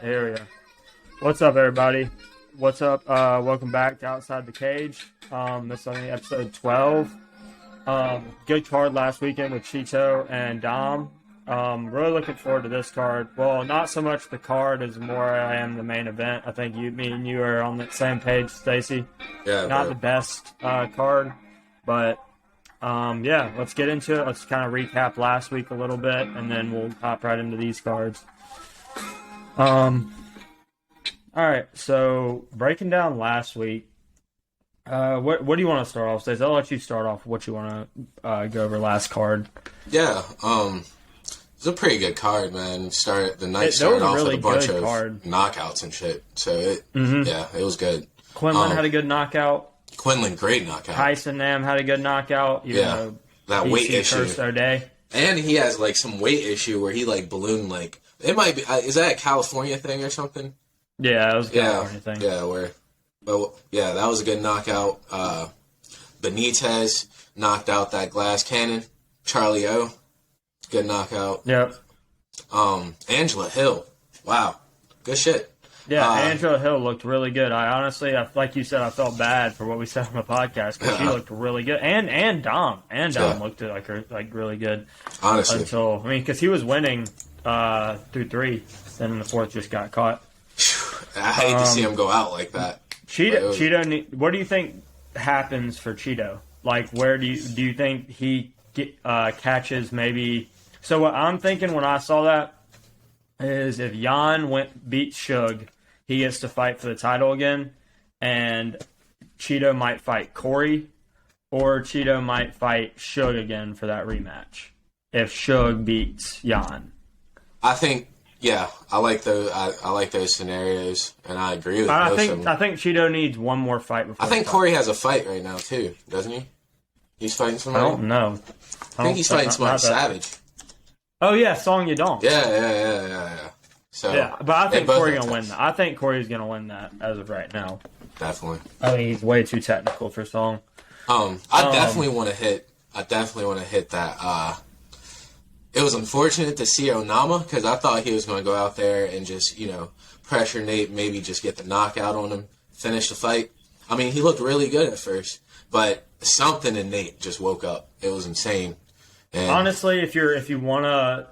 Here we go. What's up, everybody? What's up? Welcome back to Outside the Cage. This is only episode 12. Good card last weekend with Cheeto and Dom. Really looking forward to this card. Well, not so much the card as more I am the main event. I think me and you are on the same page, Stacy. Yeah. Not the best card, but yeah, let's get into it. Let's kind of recap last week a little bit, and then we'll hop right into these cards. All right, so breaking down last week, what do you want to start off, Stacey? I'll let you start off what you want to go over last card. Yeah, it's a pretty good card, man. The night started off with a bunch of knockouts and shit. So yeah, it was good. Quinlan had a good knockout. Quinlan, great knockout. Tyson Nam had a good knockout. That weight issue. O'Day. And he has like some weight issue where he like ballooned like. It might be. Is that a California thing or something? Yeah, it was a California thing. Yeah, that was a good knockout. Benitez knocked out that glass cannon. Charlie O, good knockout. Yep. Angela Hill, wow, good shit. Yeah, Angela Hill looked really good. I honestly, like you said, I felt bad for what we said on the podcast because she looked really good, and Dom looked like really good. Honestly, because he was winning through three, then in the fourth just got caught. I hate to see him go out like that. Cheeto, what do you think happens for Cheeto? Like, where do you think he catches maybe? So what I'm thinking when I saw that is if Jan beats Suge, he gets to fight for the title again, and Cheeto might fight Corey, or Cheeto might fight Suge again for that rematch if Suge beats Jan. I think, yeah, I like those. I like those scenarios, and I agree with most of them. I think Cheeto needs one more fight before. I think Corey has a fight right now too, doesn't he? He's fighting somebody. I don't know. I think he's fighting somebody Savage. Oh yeah, Song Yadong. Yeah. So yeah, but I think Corey's gonna win that. I think Corey's gonna win that as of right now. Definitely. I think he's way too technical for Song. I definitely want to hit that. It was unfortunate to see Onama because I thought he was going to go out there and just, pressure Nate, maybe just get the knockout on him, finish the fight. I mean, he looked really good at first, but something in Nate just woke up. It was insane. And honestly, if you want to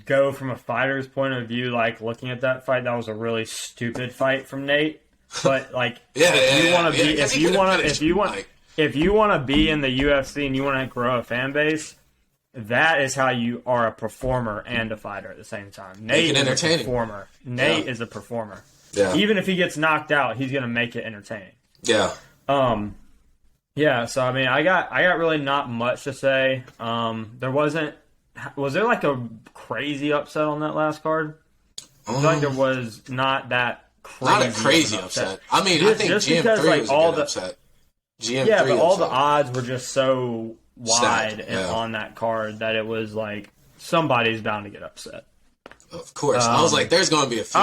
go from a fighter's point of view, like looking at that fight, that was a really stupid fight from Nate. But like, if you want to be in the UFC and you want to grow a fan base, that is how you are a performer and a fighter at the same time. Nate is a performer. Nate is a performer. Yeah. Even if he gets knocked out, he's going to make it entertaining. Yeah. Yeah, so I mean, I got really not much to say. Was there like a crazy upset on that last card? I feel like there was not that crazy. Not a crazy upset. I mean, I think GM3 was a good upset. Yeah, but all the odds were just so wide on that card that it was like somebody's bound to get upset. Of course. I was like, there's going to be a few.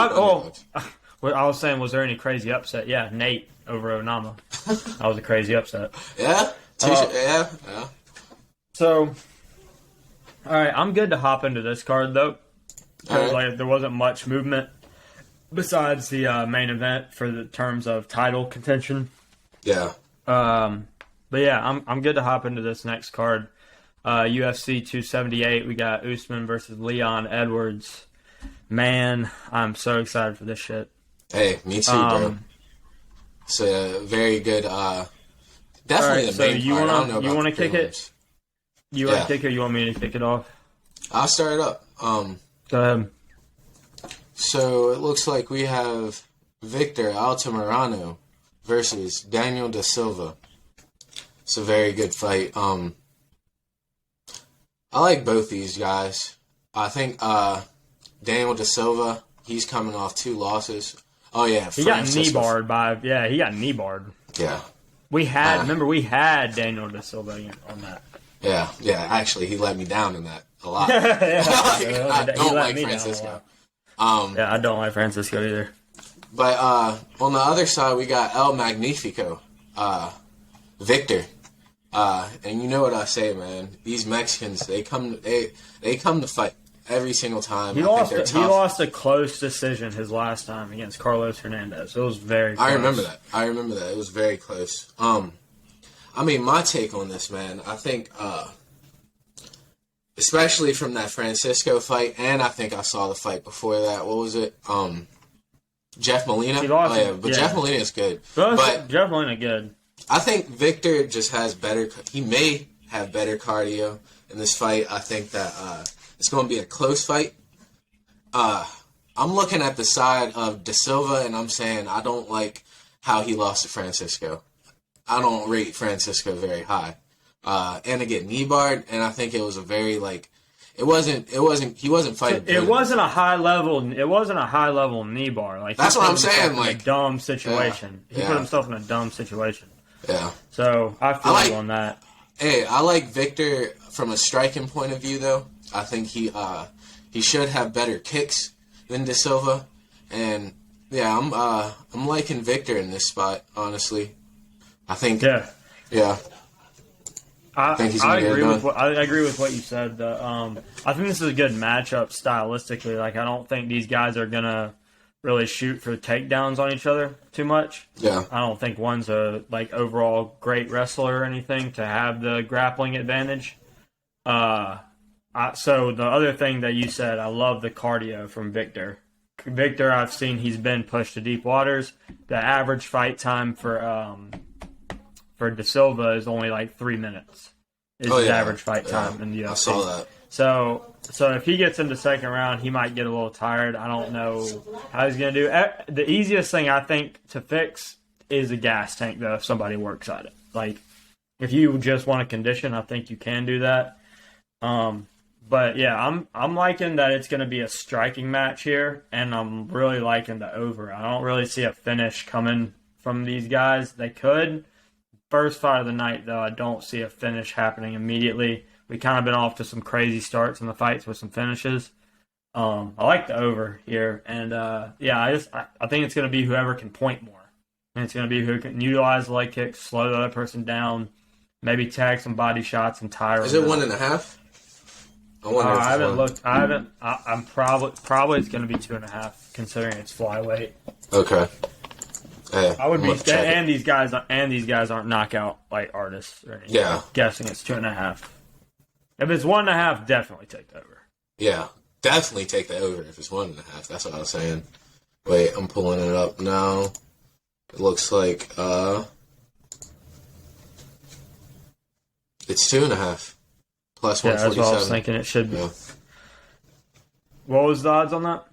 What I was saying, was there any crazy upset? Yeah, Nate over Onama. That was a crazy upset. Yeah? Yeah. So, all right, I'm good to hop into this card, though. Because there wasn't much movement besides the main event for the terms of title contention. Yeah. But yeah, I'm good to hop into this next card. UFC 278, we got Usman versus Leon Edwards. Man, I'm so excited for this shit. Hey, me too, bro. It's a very good, definitely the main card. I don't know about you want to kick prelims. it? You want to kick it or you want me to kick it off? I'll start it up. Go ahead. So it looks like we have Victor Altamirano versus Daniel Da Silva. It's a very good fight. I like both these guys. I think Daniel Da Silva, he's coming off 2 losses. Oh yeah, he got knee barred he got knee barred. Yeah. We had Daniel Da Silva on that. Yeah. Actually, he let me down in that a lot. I don't like Francisco. Yeah, I don't like Francisco either. But on the other side, we got El Magnifico, Victor. And you know what I say, man. These Mexicans, they come to fight. every single time. He I think they're he tough. lost a close decision his last time against Carlos Hernandez. It was very close. I remember that. It was very close. I mean, my take on this, man, I think, especially from that Francisco fight, and I think I saw the fight before that. What was it? Jeff Molina? Jeff Molina is good. But Jeff Molina good. I think Victor just has he may have better cardio in this fight. I think that it's going to be a close fight. I'm looking at the side of Da Silva, and I'm saying I don't like how he lost to Francisco. I don't rate Francisco very high. And again, knee barred, and I think it was a very he wasn't fighting. It wasn't a high level knee bar. Like that's what I'm saying. Like a dumb situation. He put himself in a dumb situation. Yeah. So I feel you on that. Hey, I like Victor from a striking point of view, though. I think he should have better kicks than Da Silva, and yeah, I'm liking Victor in this spot, honestly. I think. Yeah. I agree with what you said. I think this is a good matchup stylistically. Like, I don't think these guys are gonna really shoot for takedowns on each other too much. Yeah. I don't think one's a overall great wrestler or anything to have the grappling advantage. So the other thing that you said, I love the cardio from Victor. Victor, I've seen he's been pushed to deep waters. The average fight time for Da Silva is only 3 minutes. Is his average fight time in the UFC. I saw that. So if he gets into second round, he might get a little tired. I don't know how he's going to do. The easiest thing I think to fix is a gas tank, though, if somebody works at it. Like, if you just want a condition, I think you can do that. But yeah, I'm liking that it's going to be a striking match here, and I'm really liking the over. I don't really see a finish coming from these guys. They could. First fight of the night, though, I don't see a finish happening immediately. We kind of been off to some crazy starts in the fights with some finishes. I like the over here, and I think it's going to be whoever can point more, and it's going to be who can utilize the leg kicks, slow the other person down, maybe tag some body shots and tire. Is it 1.5? I haven't looked. I'm probably it's going to be 2.5, considering it's flyweight. Okay. Yeah, I would be, and these guys aren't knockout artists or anything. Yeah, I'm guessing it's 2.5. If it's 1.5, definitely take the over. Yeah, definitely take the over if it's 1.5. That's what I was saying. Wait, I'm pulling it up now. It looks like it's 2.5 plus 147. Yeah, that's what I was thinking. It should be. Yeah. What was the odds on that?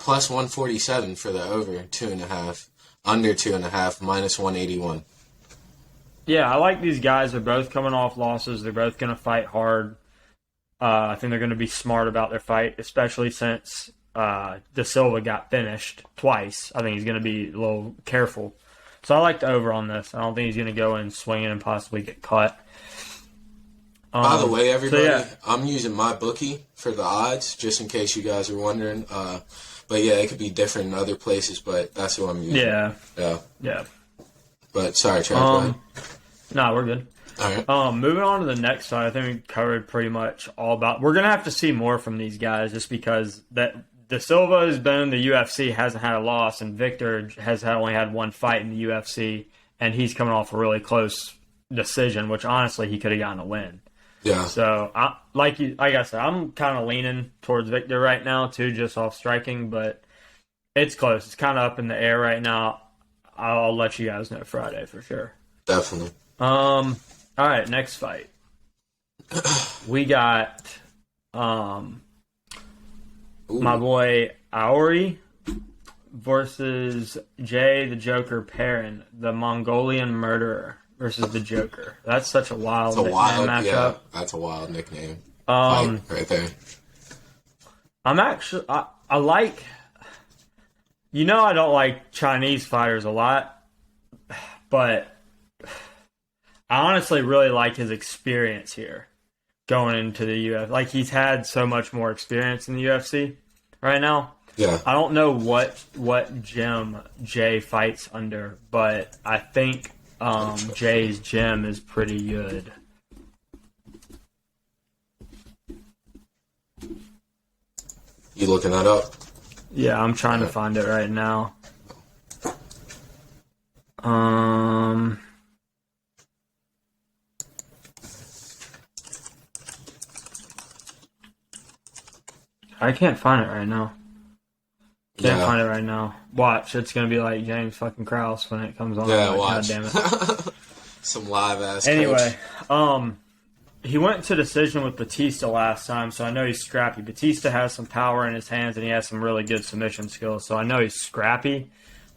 Plus 147 for the over 2.5. Under 2.5, minus 181. Yeah, I like these guys. They're both coming off losses. They're both going to fight hard. I think they're going to be smart about their fight, especially since Da Silva got finished twice. I think he's going to be a little careful. So I like the over on this. I don't think he's going to go in swinging and possibly get cut. By the way, everybody, I'm using my bookie for the odds, just in case you guys are wondering. But yeah, it could be different in other places, but that's who I'm using. Yeah. But sorry, Trav. No, we're good. All right. Moving on to the next side, I think we covered pretty much all about. We're gonna have to see more from these guys, just because that Da Silva has been in the UFC, hasn't had a loss, and Victor has only had one fight in the UFC, and he's coming off a really close decision, which honestly he could have gotten a win. Yeah. So, like I said, I'm kind of leaning towards Victor right now, too, just off striking, but it's close. It's kind of up in the air right now. I'll let you guys know Friday for sure. Definitely. All right, next fight. We got my boy Aori versus Jay the Joker Perrin, the Mongolian murderer. Versus the Joker. That's such a wild matchup. Yeah, that's a wild nickname. Fight right there. I like. I don't like Chinese fighters a lot, but I honestly really like his experience here going into the UFC. Like, he's had so much more experience in the UFC right now. Yeah. I don't know what gym Jay fights under, but I think Jay's gym is pretty good. You looking that up? Yeah, I'm trying to find it right now. I can't find it right now. Can't find it right now. Watch, it's gonna be like James fucking Krause when it comes on. Yeah, like, watch. God damn it. Some live ass. Anyway, coach. He went to decision with Batista last time, so I know he's scrappy. Batista has some power in his hands, and he has some really good submission skills, so I know he's scrappy.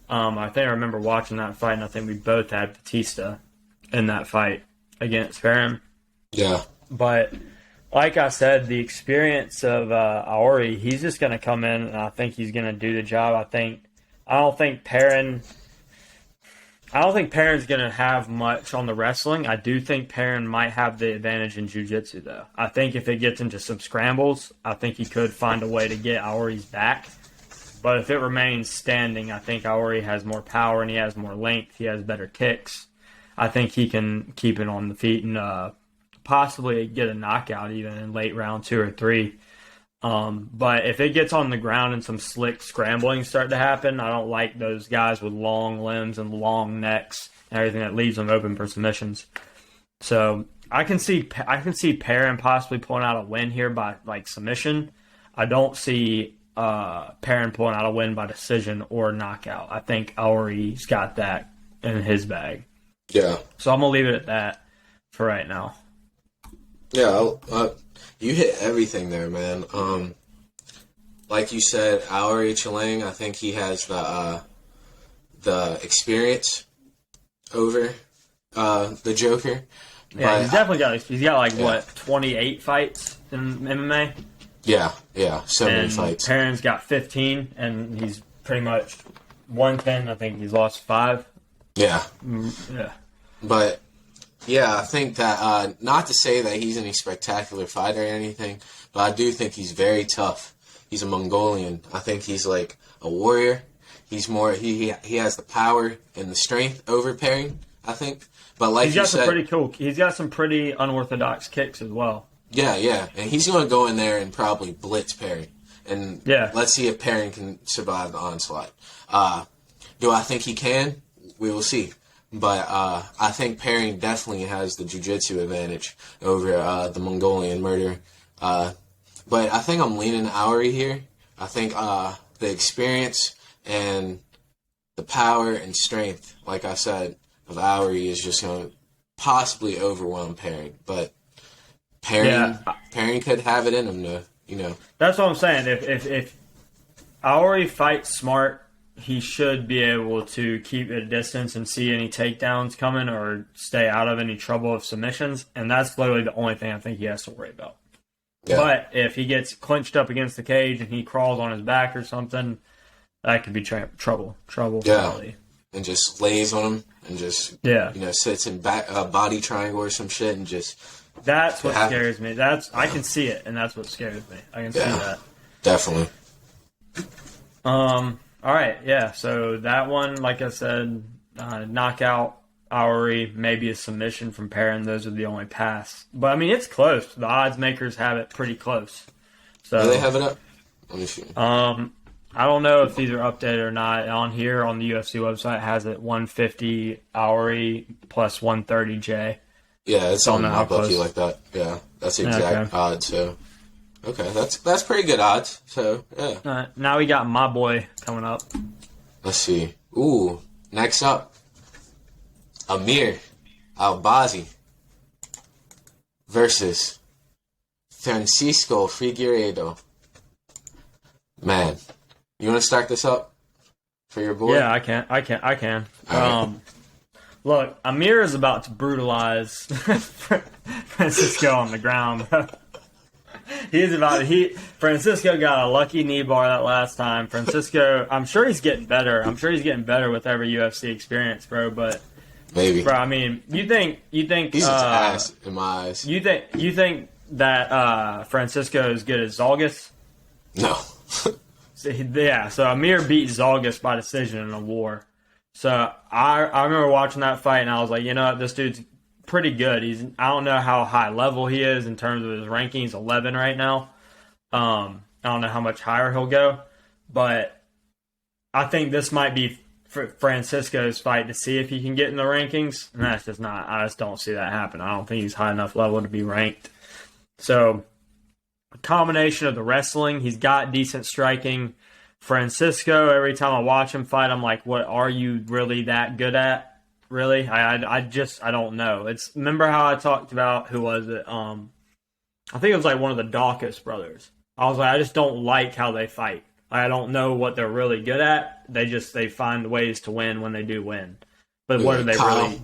I think I remember watching that fight, and I think we both had Batista in that fight against Perrin. Yeah. But like I said, the experience of Aori, he's just going to come in, and I think he's going to do the job. I don't think Perrin's going to have much on the wrestling. I do think Perrin might have the advantage in jiu-jitsu, though. I think if it gets into some scrambles, I think he could find a way to get Aori's back. But if it remains standing, I think Aori has more power and he has more length. He has better kicks. I think he can keep it on the feet and possibly get a knockout even in late round 2 or 3. But if it gets on the ground and some slick scrambling start to happen, I don't like those guys with long limbs and long necks and everything that leaves them open for submissions. So I can see Perrin possibly pulling out a win here by like submission. I don't see Perrin pulling out a win by decision or knockout. I think Aori's got that in his bag. Yeah. So I'm gonna leave it at that for right now. Yeah, you hit everything there, man. Like you said, Aori Chilang, I think he has the experience over the Joker. Yeah, he's definitely got what, 28 fights in MMA? Yeah, so many And fights. Perrin's got 15, and he's pretty much 110. I think he's lost 5. Yeah. Yeah. But, yeah, I think that, not to say that he's any spectacular fighter or anything, but I do think he's very tough. He's a Mongolian. I think he's like a warrior. He's more, he has the power and the strength over Perrin, I think. But like he's got some pretty unorthodox kicks as well. Yeah. And he's going to go in there and probably blitz Perrin. And let's see if Perrin can survive the onslaught. Do I think he can? We will see. But I think Perrin definitely has the jiu-jitsu advantage over the Mongolian murder. But I think I'm leaning Aori here. I think the experience and the power and strength, like I said, of Aori is just going to possibly overwhelm Perrin. But Perrin could have it in him, though. You know. That's what I'm saying. If Aori fights smart, he should be able to keep at a distance and see any takedowns coming or stay out of any trouble of submissions. And that's literally the only thing I think he has to worry about. Yeah. But if he gets clinched up against the cage and he crawls on his back or something, that could be trouble. Probably. And just lays on him and just sits in back body triangle or some shit and just. That's what scares me. I can see it, and that's what scares me. I can see that. Definitely. All right, yeah. So that one, like I said, knockout, Aori, maybe a submission from Perrin. Those are the only paths. But I mean, it's close. The odds makers have it pretty close. So do they have it up? Let me see. I don't know if these are updated or not. On here on the UFC website, it has it 150 Aori plus 130 J. Yeah, it's on my bookie like that. Yeah, that's the exact odds. So, okay, that's pretty good odds. So, yeah. All right, now we got my boy coming up. Let's see. Ooh, next up, Amir Albazi versus Francisco Figueiredo. Man, you want to start this up for your boy? Yeah, I can. Look, Amir is about to brutalize Francisco on the ground, bro. Francisco got a lucky knee bar that last time. Francisco, I'm sure he's getting better. I'm sure he's getting better with every UFC experience, bro. But maybe, bro. I mean, you think he's his ass in my eyes. You think that Francisco is good as Zalgas? No. So Amir beat Zalgas by decision in a war. So I remember watching that fight and I was like, you know what, this dude's pretty good. I don't know how high level he is in terms of his ranking. He's 11 right now. And I don't know how much higher he'll go, but I think this might be Francisco's fight to see if he can get in the rankings, and that's just not. I just don't see that happen. I don't think he's high enough level to be ranked. So, a combination of the wrestling, he's got decent striking. Francisco, every time I watch him fight, I'm like, what are you really that good at? Really? I don't know. Remember how I talked about, who was it? I think it was like one of the Dawkins brothers. I was like, I just don't like how they fight. I don't know what they're really good at. They find ways to win when they do win. But what are they really?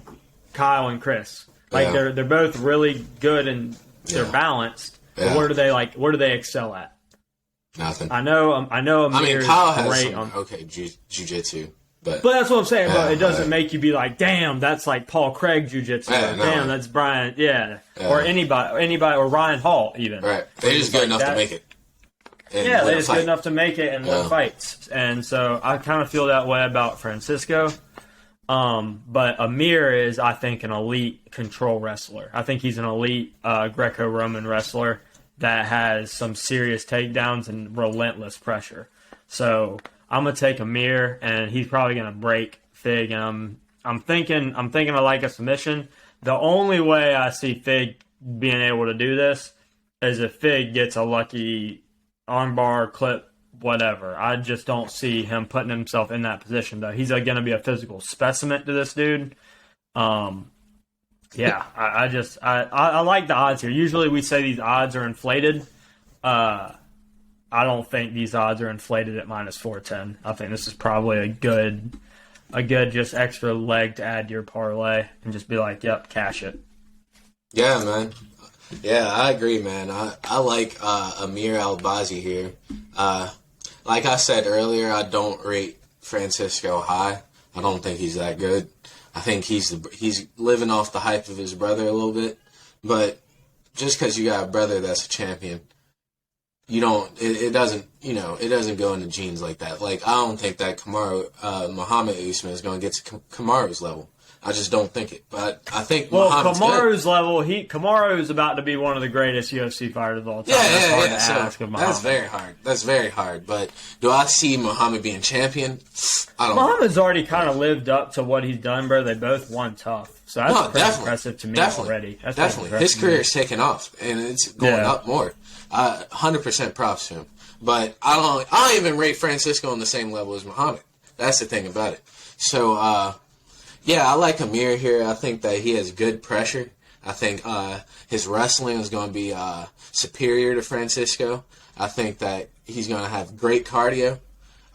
Kyle and Chris. Like they're both really good and they're balanced. But what do they excel at? Nothing. I know Amir Kyle is has great some jiu-jitsu. But that's what I'm saying. But it doesn't make you be like, damn, that's like Paul Craig jiu-jitsu. Damn, that's Brian. Or anybody, or Ryan Hall even. Right. They're just good enough to make it. They're just good enough to make it and win fights. And so I kind of feel that way about Francisco. But Amir is, I think, an elite control wrestler. I think he's an elite Greco-Roman wrestler that has some serious takedowns and relentless pressure. So I'm gonna take Amir, and he's probably gonna break Fig. And I'm thinking I like a submission. The only way I see Fig being able to do this is if Fig gets a lucky armbar, clip, whatever. I just don't see him putting himself in that position, though. He's gonna be a physical specimen to this dude. I like the odds here. Usually we say these odds are inflated. I don't think these odds are inflated at minus 410. I think this is probably a good just extra leg to add to your parlay and just be like, yep, cash it. Yeah, man. Yeah, I agree, man. I like Amir Albazi here. Like I said earlier, I don't rate Francisco high. I don't think he's that good. I think he's living off the hype of his brother a little bit. But just because you got a brother that's a champion, it doesn't go in the genes like that. Like, I don't think that Muhammad Usman is going to get to Kamaru's level. I just don't think it. But I think Kamaru's level, Kamaru is about to be one of the greatest UFC fighters of all time. That's very hard. That's very hard. But do I see Muhammad being champion? I don't know. Muhammad's already kind of lived up to what he's done, bro. They both won tough. So that's pretty impressive to me already. That's definitely. His career's taken off, and it's going up more. 100% props to him. But I don't even rate Francisco on the same level as Muhammad. That's the thing about it. So, I like Amir here. I think that he has good pressure. I think his wrestling is going to be superior to Francisco. I think that he's going to have great cardio.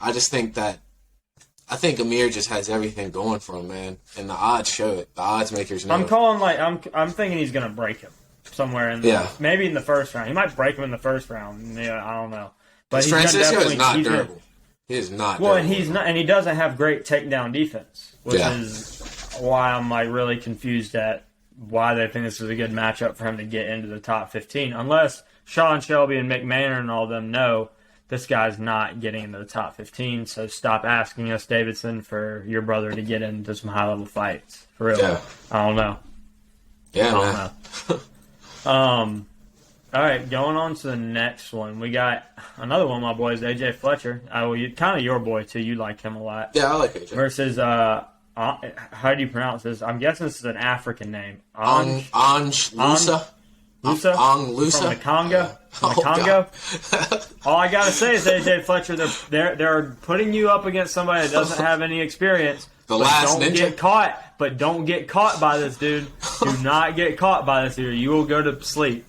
I think Amir just has everything going for him, man. And the odds show it. The odds makers know. I'm thinking he's going to break him somewhere maybe in the first round. He might break him in the first round. Yeah, I don't know. But Francisco is not durable. He is not. Well, and he's not, and he doesn't have great takedown defense, which is why I'm like really confused at why they think this is a good matchup for him to get into the top 15. Unless Sean Shelby and McMahon and all of them know this guy's not getting into the top 15. So stop asking us, Davidson, for your brother to get into some high level fights. For real, I don't know. Yeah, I don't know. All right, going on to the next one. We got another one of my boys, AJ Fletcher. Kind of your boy, too. You like him a lot. Yeah, I like AJ. Versus, how do you pronounce this? I'm guessing this is an African name. Ange Lusa. Lusa? From the Congo. All I got to say is, AJ Fletcher, they're putting you up against somebody that doesn't have any experience. But don't get caught by this dude. Do not get caught by this dude. You will go to sleep.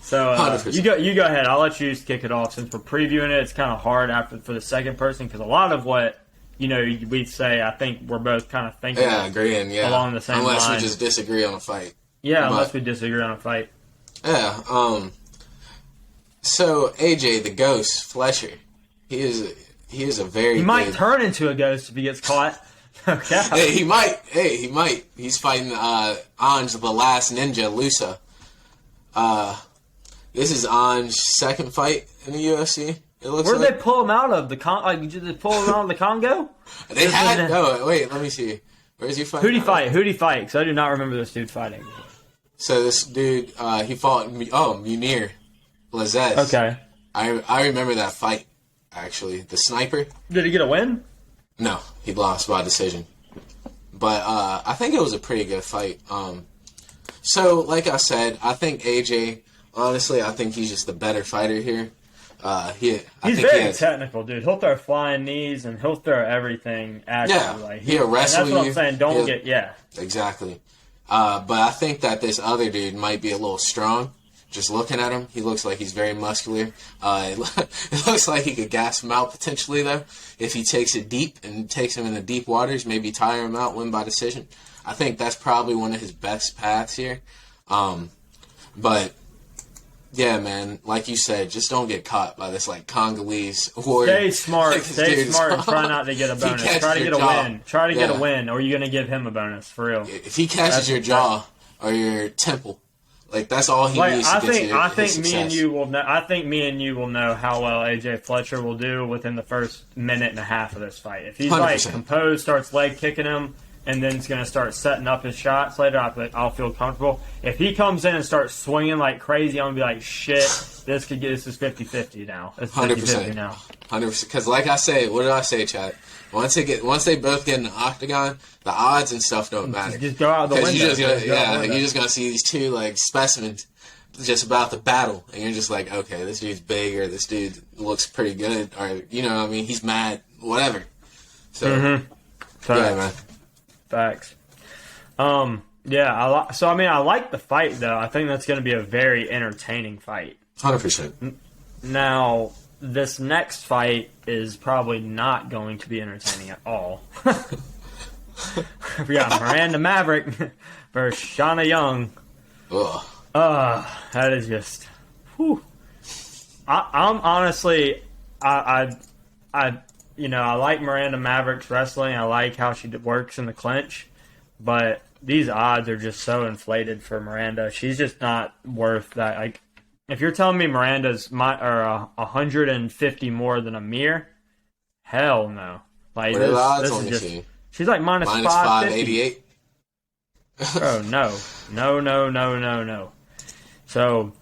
So you go ahead. I'll let you kick it off since we're previewing it. It's kind of hard for the second person because a lot of what we say, I think we're both kind of thinking. Yeah, agreeing. Yeah, along the same unless line. we just disagree on a fight. Yeah, unless we disagree on a fight. Yeah. So AJ, the Ghost Fletcher, he is a very. He might turn into a ghost if he gets caught. Okay. Hey, he might. He's fighting Ange, the last ninja, Lusa. This is Ange's second fight in the UFC. It looks Where did they pull him out of? Did they pull him out of the Congo? They had. No, wait. Let me see. Where's he fighting? Who'd he fight? Because I do not remember this dude fighting. So this dude, he fought. Munir Lazez. Okay. I remember that fight, actually. The sniper. Did he get a win? No, he lost by decision. But I think it was a pretty good fight. So, like I said, I think AJ, honestly, I think he's just the better fighter here. He's very technical, dude. He'll throw flying knees and he'll throw everything at you. Like, he'll wrestle you. That's what I'm saying. Exactly. But I think that this other dude might be a little strong. Just looking at him, he looks like he's very muscular. It looks like he could gas him out potentially, though, if he takes it deep and takes him in the deep waters, maybe tire him out, win by decision. I think that's probably one of his best paths here. But, yeah, man, like you said, just don't get caught by this, like, Congolese warrior. Stay smart. Stay smart and try not to get a bonus. Try to get a win. Try to get a win, or you're going to give him a bonus, for real. If he catches your jaw or your temple, like, that's all he needs to get to I think me and you will know. I think me and you will know how well AJ Fletcher will do within the first minute and a half of this fight. If he's 100%. Like composed, starts leg kicking him, and then he's going to start setting up his shots later, I'll feel comfortable. If he comes in and starts swinging like crazy, I'm going to be like, shit, this is 50-50 now. It's 50-50 now. 100%. Because like I say, what did I say, Chad? Once they both get in the octagon, the odds and stuff don't matter. Just go out the window. You're just going to see these two like specimens just about to battle. And you're just like, okay, this dude's big, or this dude looks pretty good, or, you know what I mean, he's mad, whatever. So, yeah, man. Facts. Yeah, I like the fight, though. I think that's going to be a very entertaining fight. 100%. Now, this next fight is probably not going to be entertaining at all. We got Miranda Maverick versus Shauna Young. Ugh. That is just... Whew. I'm honestly... I like Miranda Maverick's wrestling. I like how she works in the clinch. But these odds are just so inflated for Miranda. She's just not worth that. Like, if you're telling me Miranda's 150 more than Amir, hell no. Like, what are the odds this on is you? She's like minus 588. Oh, no. So,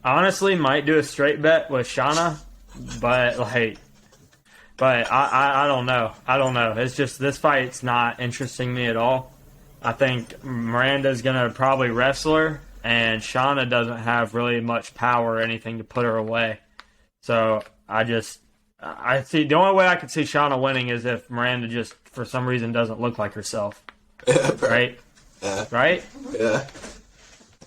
honestly, might do a straight bet with Shauna, but I don't know. It's just this fight's not interesting me at all. I think Miranda's gonna probably wrestle her, and Shauna doesn't have really much power or anything to put her away. So I see the only way I could see Shauna winning is if Miranda just for some reason doesn't look like herself. Right? Yeah. Right? Yeah.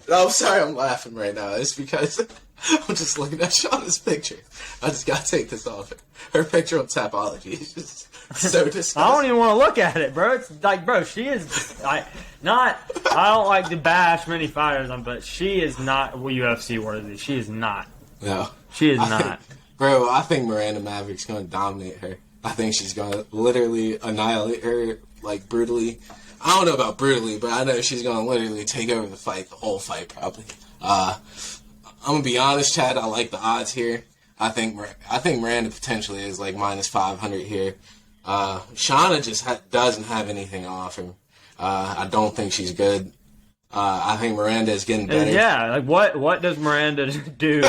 No, I'm sorry I'm laughing right now. It's because I'm just looking at Shauna's picture. I just gotta take this off. Her picture on Tapology is just so disgusting. I don't even want to look at it, bro. It's like, bro, she is I don't like to bash many fighters, but she is not UFC worthy. She is not. No. She is not. I think Miranda Maverick's going to dominate her. I think she's going to literally annihilate her, like, brutally. I don't know about brutally, but I know she's going to literally take over the fight, the whole fight, probably. I'm going to be honest, Chad, I like the odds here. I think Miranda potentially is, like, minus 500 here. Shauna just doesn't have anything to offer. I don't think she's good. I think Miranda is getting better. Yeah, like, what does Miranda do...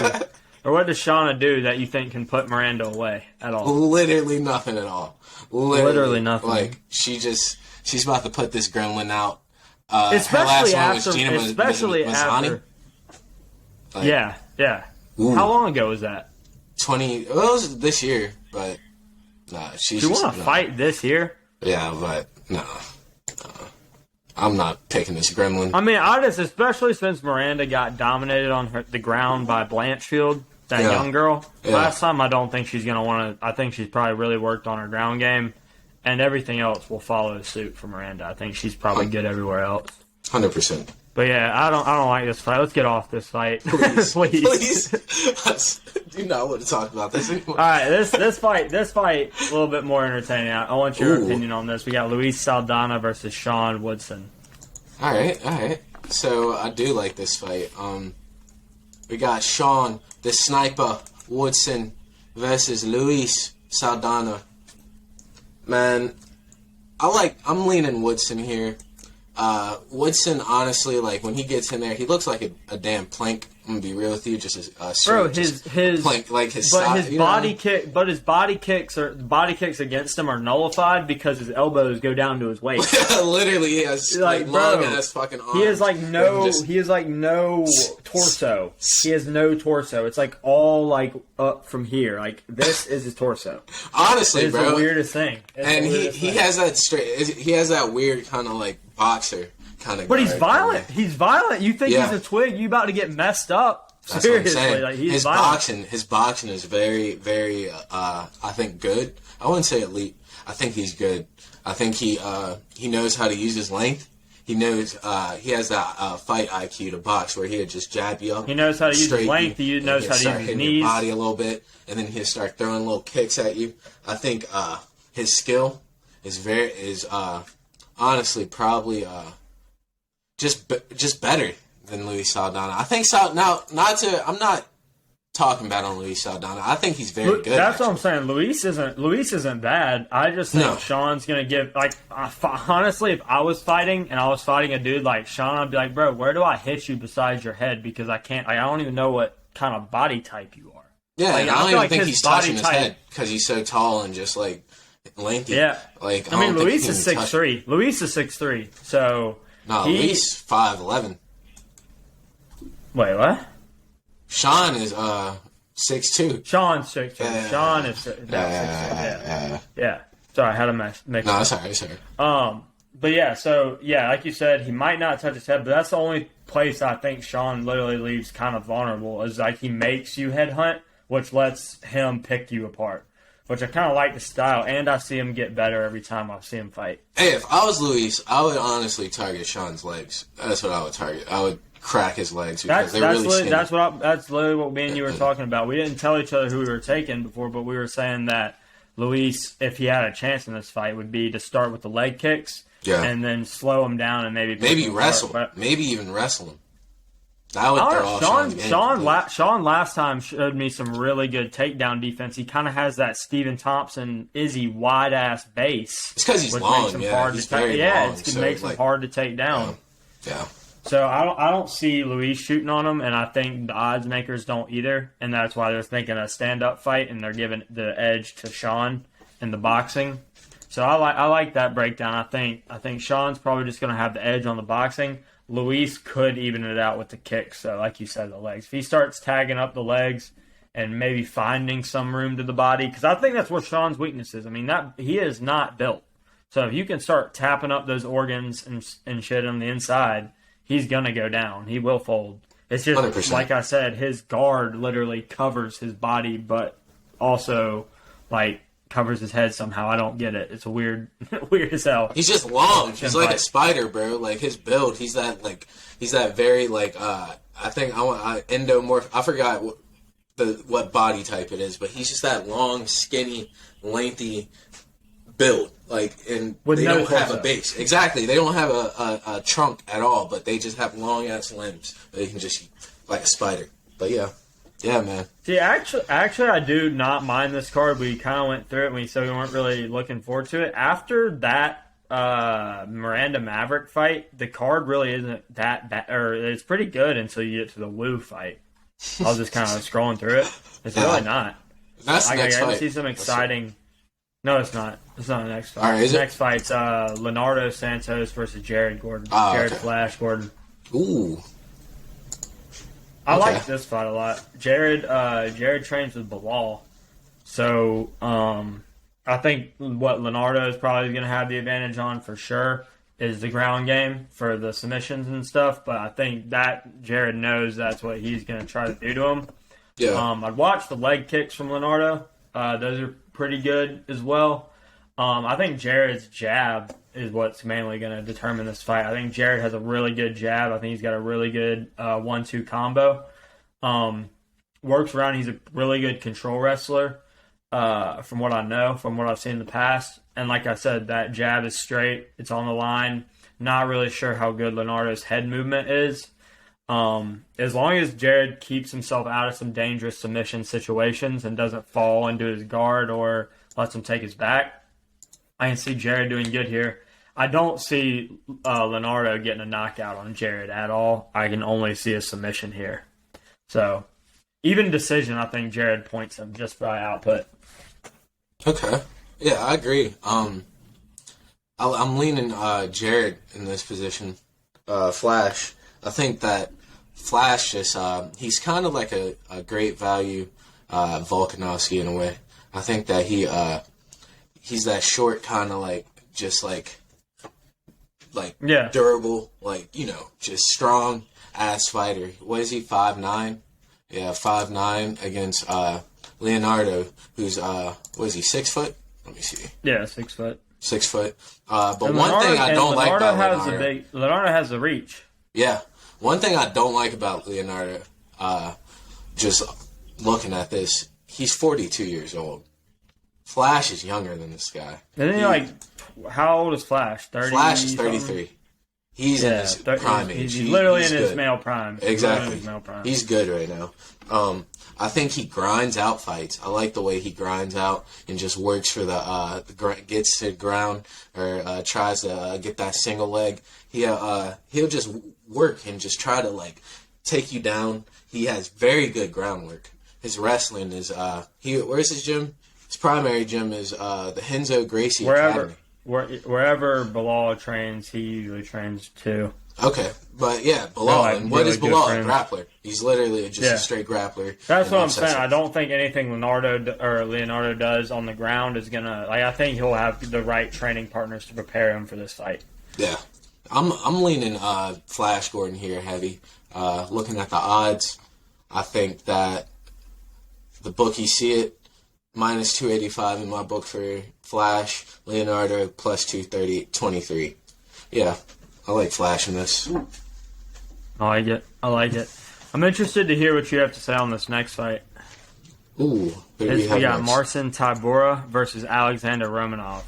Or what does Shauna do that you think can put Miranda away at all? Literally nothing at all. Literally nothing. Like, she's about to put this gremlin out. Especially after. Like, yeah. Ooh. How long ago was that? 20. Well, it was this year, but nah. She want to fight this year? Yeah, but no. I'm not picking this gremlin. I mean, especially since Miranda got dominated on the ground by Blanchfield, that young girl. Yeah. Last time, I don't think she's going to want to... I think she's probably really worked on her ground game, and everything else will follow suit for Miranda. I think she's probably good everywhere else. 100%. But yeah, I don't like this fight. Let's get off this fight. Please. Please. I do not want to talk about this anymore. All right, this fight, a little bit more entertaining. I want your opinion on this. We got Luis Saldana versus Sean Woodson. All right. So I do like this fight. We got Sean, the sniper, Woodson versus Luis Saldana. Man, I'm leaning Woodson here. Woodson, honestly, like, when he gets in there, he looks like a damn plank. I'm gonna be real with you. Just Bro, his body kick, but his body kicks against him are nullified because his elbows go down to his waist. Literally, he has long ass fucking arms. He has no torso. He has no torso. It's like all like up from here. Like this is his torso. Honestly, it's bro, the weirdest thing. He has that he has that weird kind of like boxer kind of. But he's violent. He's violent. You think he's a twig? You about to get messed up? That's Seriously, what I'm saying. like he's violent. His boxing is very, very, I think good. I wouldn't say elite. I think he's good. I think he knows how to use his length. He knows, he has that, fight IQ to box where he'll just jab you up. He knows how to use his length. He knows how to use his knees. Your body a little bit, and then he'll start throwing little kicks at you. I think, his skill is honestly probably, just better than Luis Saldana. I think I'm not talking bad on Luis Saldana. I think he's very good. That's what I'm saying. Luis isn't bad. I just think Sean's gonna give honestly, if I was fighting and I was fighting a dude like Sean, I'd be like, bro, where do I hit you besides your head? Because I can't. I don't even know what kind of body type you are. Yeah, and I don't even think he's touching his head because he's so tall and just like lengthy. Yeah, like I mean, Luis is 6'3". Luis is 6'3". So Luis 5'11". Wait, what? Sean is 6'2". Sean's 6'2". Sean is 6'2". Yeah. Sorry, I had a mix. No, sorry. But yeah, so yeah, like you said, he might not touch his head, but that's the only place I think Sean literally leaves kind of vulnerable is like he makes you headhunt, which lets him pick you apart. Which I kind of like the style, and I see him get better every time I see him fight. Hey, if I was Luis, I would honestly target Sean's legs. That's what I would target. I would crack his legs because they're really skinny. That's literally what me and you were talking about. We didn't tell each other who we were taking before, but we were saying that Luis, if he had a chance in this fight, would be to start with the leg kicks and then slow him down and maybe wrestle. Maybe even wrestle him. That would throw off Sean last time showed me some really good takedown defense. He kind of has that Stephen Thompson, Izzy wide ass base. It's because he's long. He's very long. It makes him hard to take down. Yeah. So I don't see Luis shooting on him, and I think the odds makers don't either, and that's why they're thinking a stand up fight, and they're giving the edge to Sean in the boxing. So I like that breakdown. I think Sean's probably just going to have the edge on the boxing. Luis could even it out with the kicks. So like you said, the legs. If he starts tagging up the legs and maybe finding some room to the body, because I think that's where Sean's weakness is. I mean, he is not built. So if you can start tapping up those organs and shit on the inside, he's going to go down. He will fold. It's just, 100%. Like I said, his guard literally covers his body, but also, like, covers his head somehow. I don't get it. It's weird as hell. He's just long. He's like a spider, bro. Like, his build, he's that very, like, I think endomorph. I forgot what body type it is, but he's just that long, skinny, lengthy build. Like, and they don't have a base. Exactly. They don't have a trunk at all, but they just have long ass limbs. They can just like a spider. But yeah, man. See, actually, I do not mind this card. We kind of went through it when you said we weren't really looking forward to it. After that Miranda Maverick fight, the card really isn't that bad, or it's pretty good until you get to the Wu fight. I was just kind of scrolling through it. It's really not. That's the next fight. I see some exciting. No, it's not. It's not the next fight. All right, the next fight's Leonardo Santos versus Jared Gordon. Jared Flash Gordon. Ooh. I like this fight a lot. Jared trains with Bilal. So I think what Leonardo is probably going to have the advantage on for sure is the ground game for the submissions and stuff. But I think that Jared knows that's what he's going to try to do to him. Yeah. I'd watch the leg kicks from Leonardo. Those are pretty good as well. I think Jared's jab is what's mainly going to determine this fight. I think Jared has a really good jab. I think he's got a really good 1-2 combo. Works around. He's a really good control wrestler from what I know, from what I've seen in the past. And like I said, that jab is straight. It's on the line. Not really sure how good Leonardo's head movement is. As long as Jared keeps himself out of some dangerous submission situations and doesn't fall into his guard or lets him take his back, I can see Jared doing good here. I don't see Leonardo getting a knockout on Jared at all. I can only see a submission here. So even decision, I think Jared points him just by output. Okay. Yeah, I agree. I'm leaning Jared in this position. Flash. I think that Flash just he's kind of like a great value Volkanovski in a way. I think that he's that short kind of like just like durable, like, you know, just strong ass fighter. What is he, 5'9"? Yeah, 5'9" against Leonardo, who's what is he, 6 foot? Let me see. Yeah, 6 foot. 6 foot. But one thing I don't like about Leonardo, Leonardo has the reach. Yeah, one thing I don't like about Leonardo, just looking at this, he's 42 years old. Flash is younger than this guy. Isn't he like, how old is Flash? 30? Flash is 33. He's in his prime age. He's literally in his male prime. Exactly. He's good right now. I think he grinds out fights. I like the way he grinds out and just works for gets to the ground or tries to get that single leg. He'll just work and just try to like take you down. He has very good groundwork. His wrestling is where's his gym? His primary gym is the Henzo Gracie Academy. Wherever Bilal trains, he usually trains too. Okay, but yeah, Bilal. Like, and what is Bilal? A grappler. He's literally just a straight grappler. That's what I'm saying. I don't think anything Leonardo does on the ground is gonna. Like, I think he'll have the right training partners to prepare him for this fight. Yeah, I'm leaning Flash Gordon here heavy. Looking at the odds, I think that the bookies see it. Minus 285 in my book for Flash. Leonardo plus 223. Yeah, I like Flash in this. I like it. I'm interested to hear what you have to say on this next fight. Ooh. We got Marcin Tybura versus Alexander Romanov.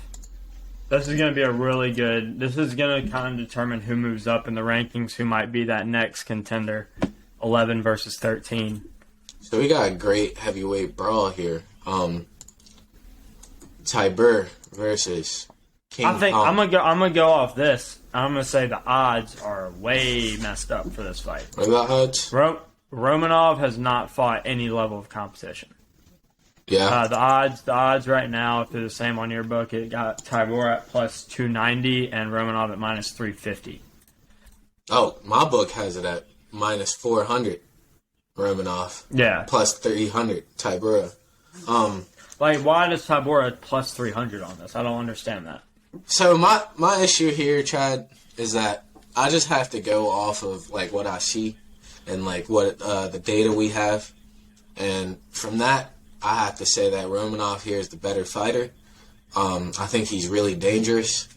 This is going to be a really good... This is going to kind of determine who moves up in the rankings, who might be that next contender. 11 versus 13. So we got a great heavyweight brawl here. Tybura versus King I think Kong. I'm gonna go off this. I'm gonna say the odds are way messed up for this fight. What about odds? Romanov has not fought any level of competition. Yeah. The odds right now, if they're the same on your book, it got Tybura at plus 290 and Romanov at minus 350. Oh, my book has it at minus 400. Romanov. Yeah. Plus 300. Tybura. Like, why does Tybura plus 300 on this? I don't understand that. So my issue here, Chad, is that I just have to go off of like what I see and like what the data we have, and from that I have to say that Romanov here is the better fighter. I think he's really dangerous.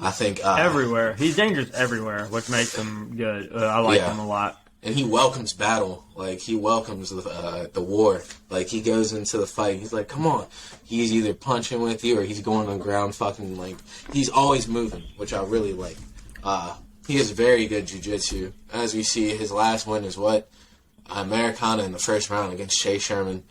I think everywhere he's dangerous everywhere, which makes him good. I like him a lot. And he welcomes battle. Like, he welcomes the war. Like, he goes into the fight. He's like, come on. He's either punching with you or he's going on the ground fucking, like, he's always moving, which I really like. He has very good jiu-jitsu. As we see, his last win is what? Americana in the first round against Shea Sherman.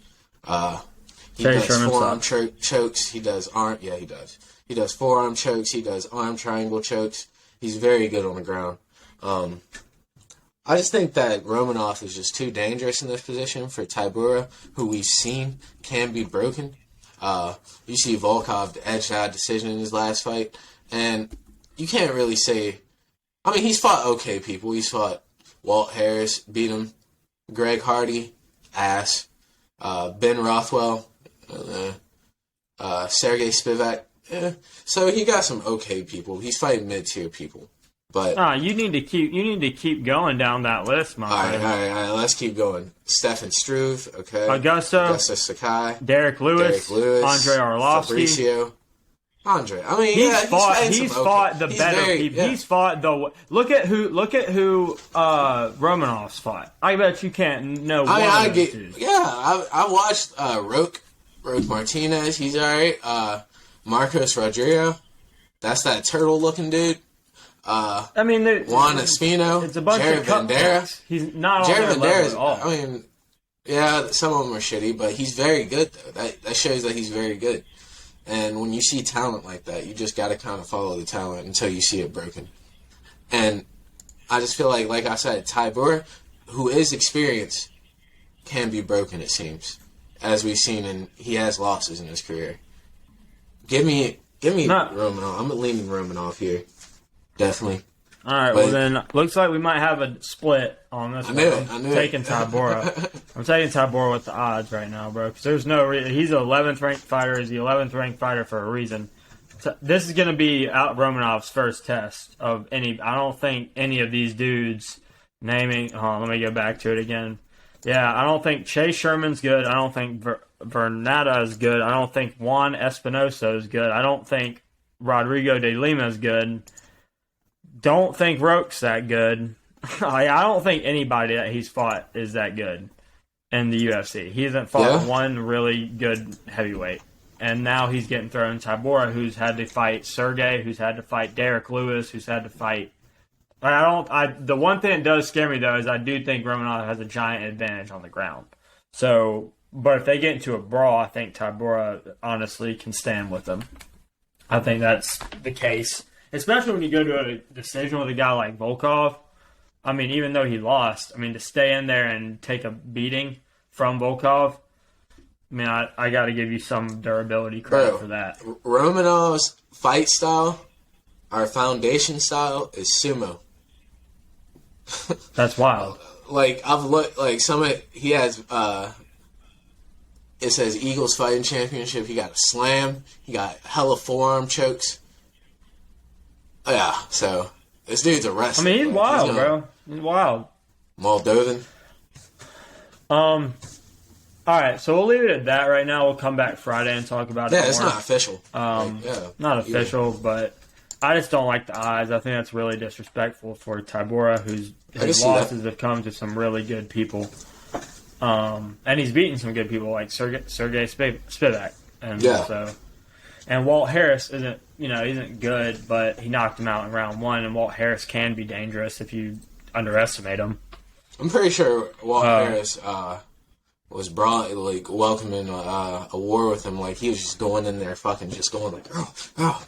He does forearm chokes. He does arm... Yeah, he does. He does forearm chokes. He does arm triangle chokes. He's very good on the ground. I just think that Romanov is just too dangerous in this position for Tybura, who we've seen can be broken. You see Volkov edged out decision in his last fight, and you can't really say... I mean, he's fought okay people. He's fought Walt Harris, beat him. Greg Hardy, ass. Ben Rothwell, Sergey Spivak. So he got some okay people. He's fighting mid-tier people. But you need to keep going down that list, my friend. All right, let's keep going. Stefan Struve, okay. Augusto Sakai, Derek Lewis, Andre Arlovsky, Fabricio. Andre, I mean, he's fought the better people. Yeah. He's fought the look at who Romanov's fought. I bet you can't know. I watched Roque Martinez. He's all right. Marcos Rodrigo, that's that turtle looking dude. I mean, Juan Espino, it's a bunch Jared of Bandera. He's not on their level at all. I mean, yeah, some of them are shitty, but he's very good though. That shows that he's very good. And when you see talent like that, you just got to kind of follow the talent until you see it broken. And I just feel like I said, Tybura, who is experienced, can be broken, it seems. As we've seen, he has losses in his career. Give me Romanov. I'm leaning Romanov here. Definitely. All right, well then, looks like we might have a split on this one. I knew taking Tybura. I'm taking Tybura with the odds right now, bro, because there's no reason. He's an 11th ranked fighter. He's the 11th ranked fighter for a reason. So this is going to be Romanov's first test of any. I don't think any of these dudes naming. Hold on, let me go back to it again. Yeah, I don't think Chase Sherman's good. I don't think Vernata is good. I don't think Juan Espinosa is good. I don't think Rodrigo de Lima is good. Don't think Roke's that good. I don't think anybody that he's fought is that good in the UFC. He hasn't fought one really good heavyweight. And now he's getting thrown Tybura, who's had to fight Sergey, who's had to fight Derek Lewis, who's had to fight... The one thing that does scare me, though, is I do think Romanov has a giant advantage on the ground. So, but if they get into a brawl, I think Tybura honestly can stand with them. I think that's the case. Especially when you go to a decision with a guy like Volkov. I mean, even though he lost, I mean, to stay in there and take a beating from Volkov, I mean, I got to give you some durability credit for that. Romanov's fight style, our foundation style, is sumo. That's wild. Like, I've looked, like, he has, it says Eagles Fighting Championship. He got a slam. He got hella forearm chokes. Oh, yeah, so this dude's a wrestler. I mean, he's wild, bro. He's wild. Moldovan. All right, so we'll leave it at that right now. We'll come back Friday and talk about it more. Yeah, it's not official. Not official, but I just don't like the odds. I think that's really disrespectful for Tybura, whose losses have come to some really good people. And he's beaten some good people like Sergey Spivak. And Walt Harris isn't good, but he knocked him out in round one, and Walt Harris can be dangerous if you underestimate him. I'm pretty sure Walt Harris was brought, like, welcoming a war with him. Like, he was just going in there fucking just going like,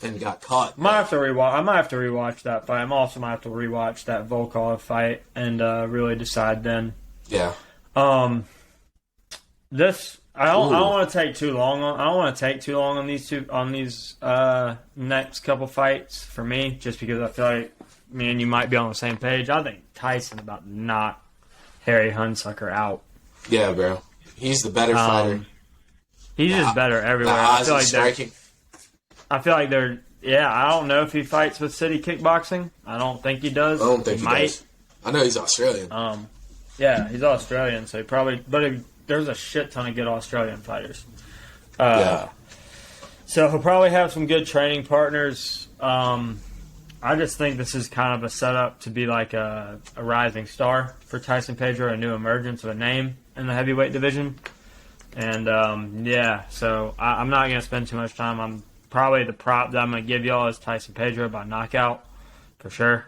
and got caught. I might have to rewatch that fight. I'm also might have to rewatch that Volkov fight and really decide then. Yeah. I don't want to take too long on these next couple fights for me, just because I feel like me and you might be on the same page. I think Tyson about to knock Harry Hunsucker out. Yeah, bro. He's the better fighter. He's just better everywhere. I feel like they're. Yeah, I don't know if he fights with City Kickboxing. I don't think he does. I don't think he might. Does. I know he's Australian. Yeah, he's Australian, so he probably. But there's a shit ton of good Australian fighters. So he'll probably have some good training partners. I just think this is kind of a setup to be like a rising star for Tyson Pedro, a new emergence of a name in the heavyweight division. And, so I'm not going to spend too much time. Probably the prop that I'm going to give y'all is Tyson Pedro by knockout, for sure.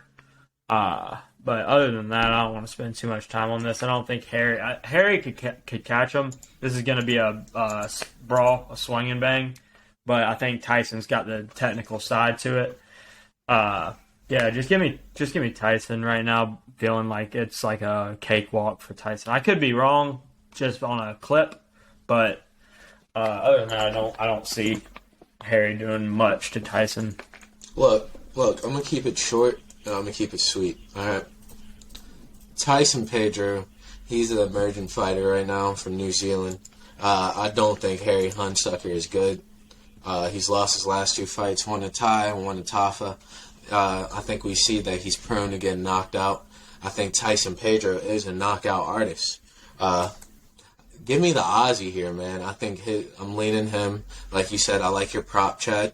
But other than that, I don't want to spend too much time on this. I don't think Harry could catch him. This is going to be a brawl, a swing and bang. But I think Tyson's got the technical side to it. Just give me Tyson right now. Feeling like it's like a cakewalk for Tyson. I could be wrong, just on a clip, but other than that, I don't see Harry doing much to Tyson. Look, I'm gonna keep it short and I'm gonna keep it sweet. All right, Tyson Pedro, he's an emerging fighter right now from New Zealand. I don't think Harry Hunsucker is good. He's lost his last two fights, one to Ty, one to Tafa. I think we see that he's prone to getting knocked out. I think Tyson Pedro is a knockout artist. Give me the Aussie here, man. I think I'm leaning him. Like you said, I like your prop, Chad.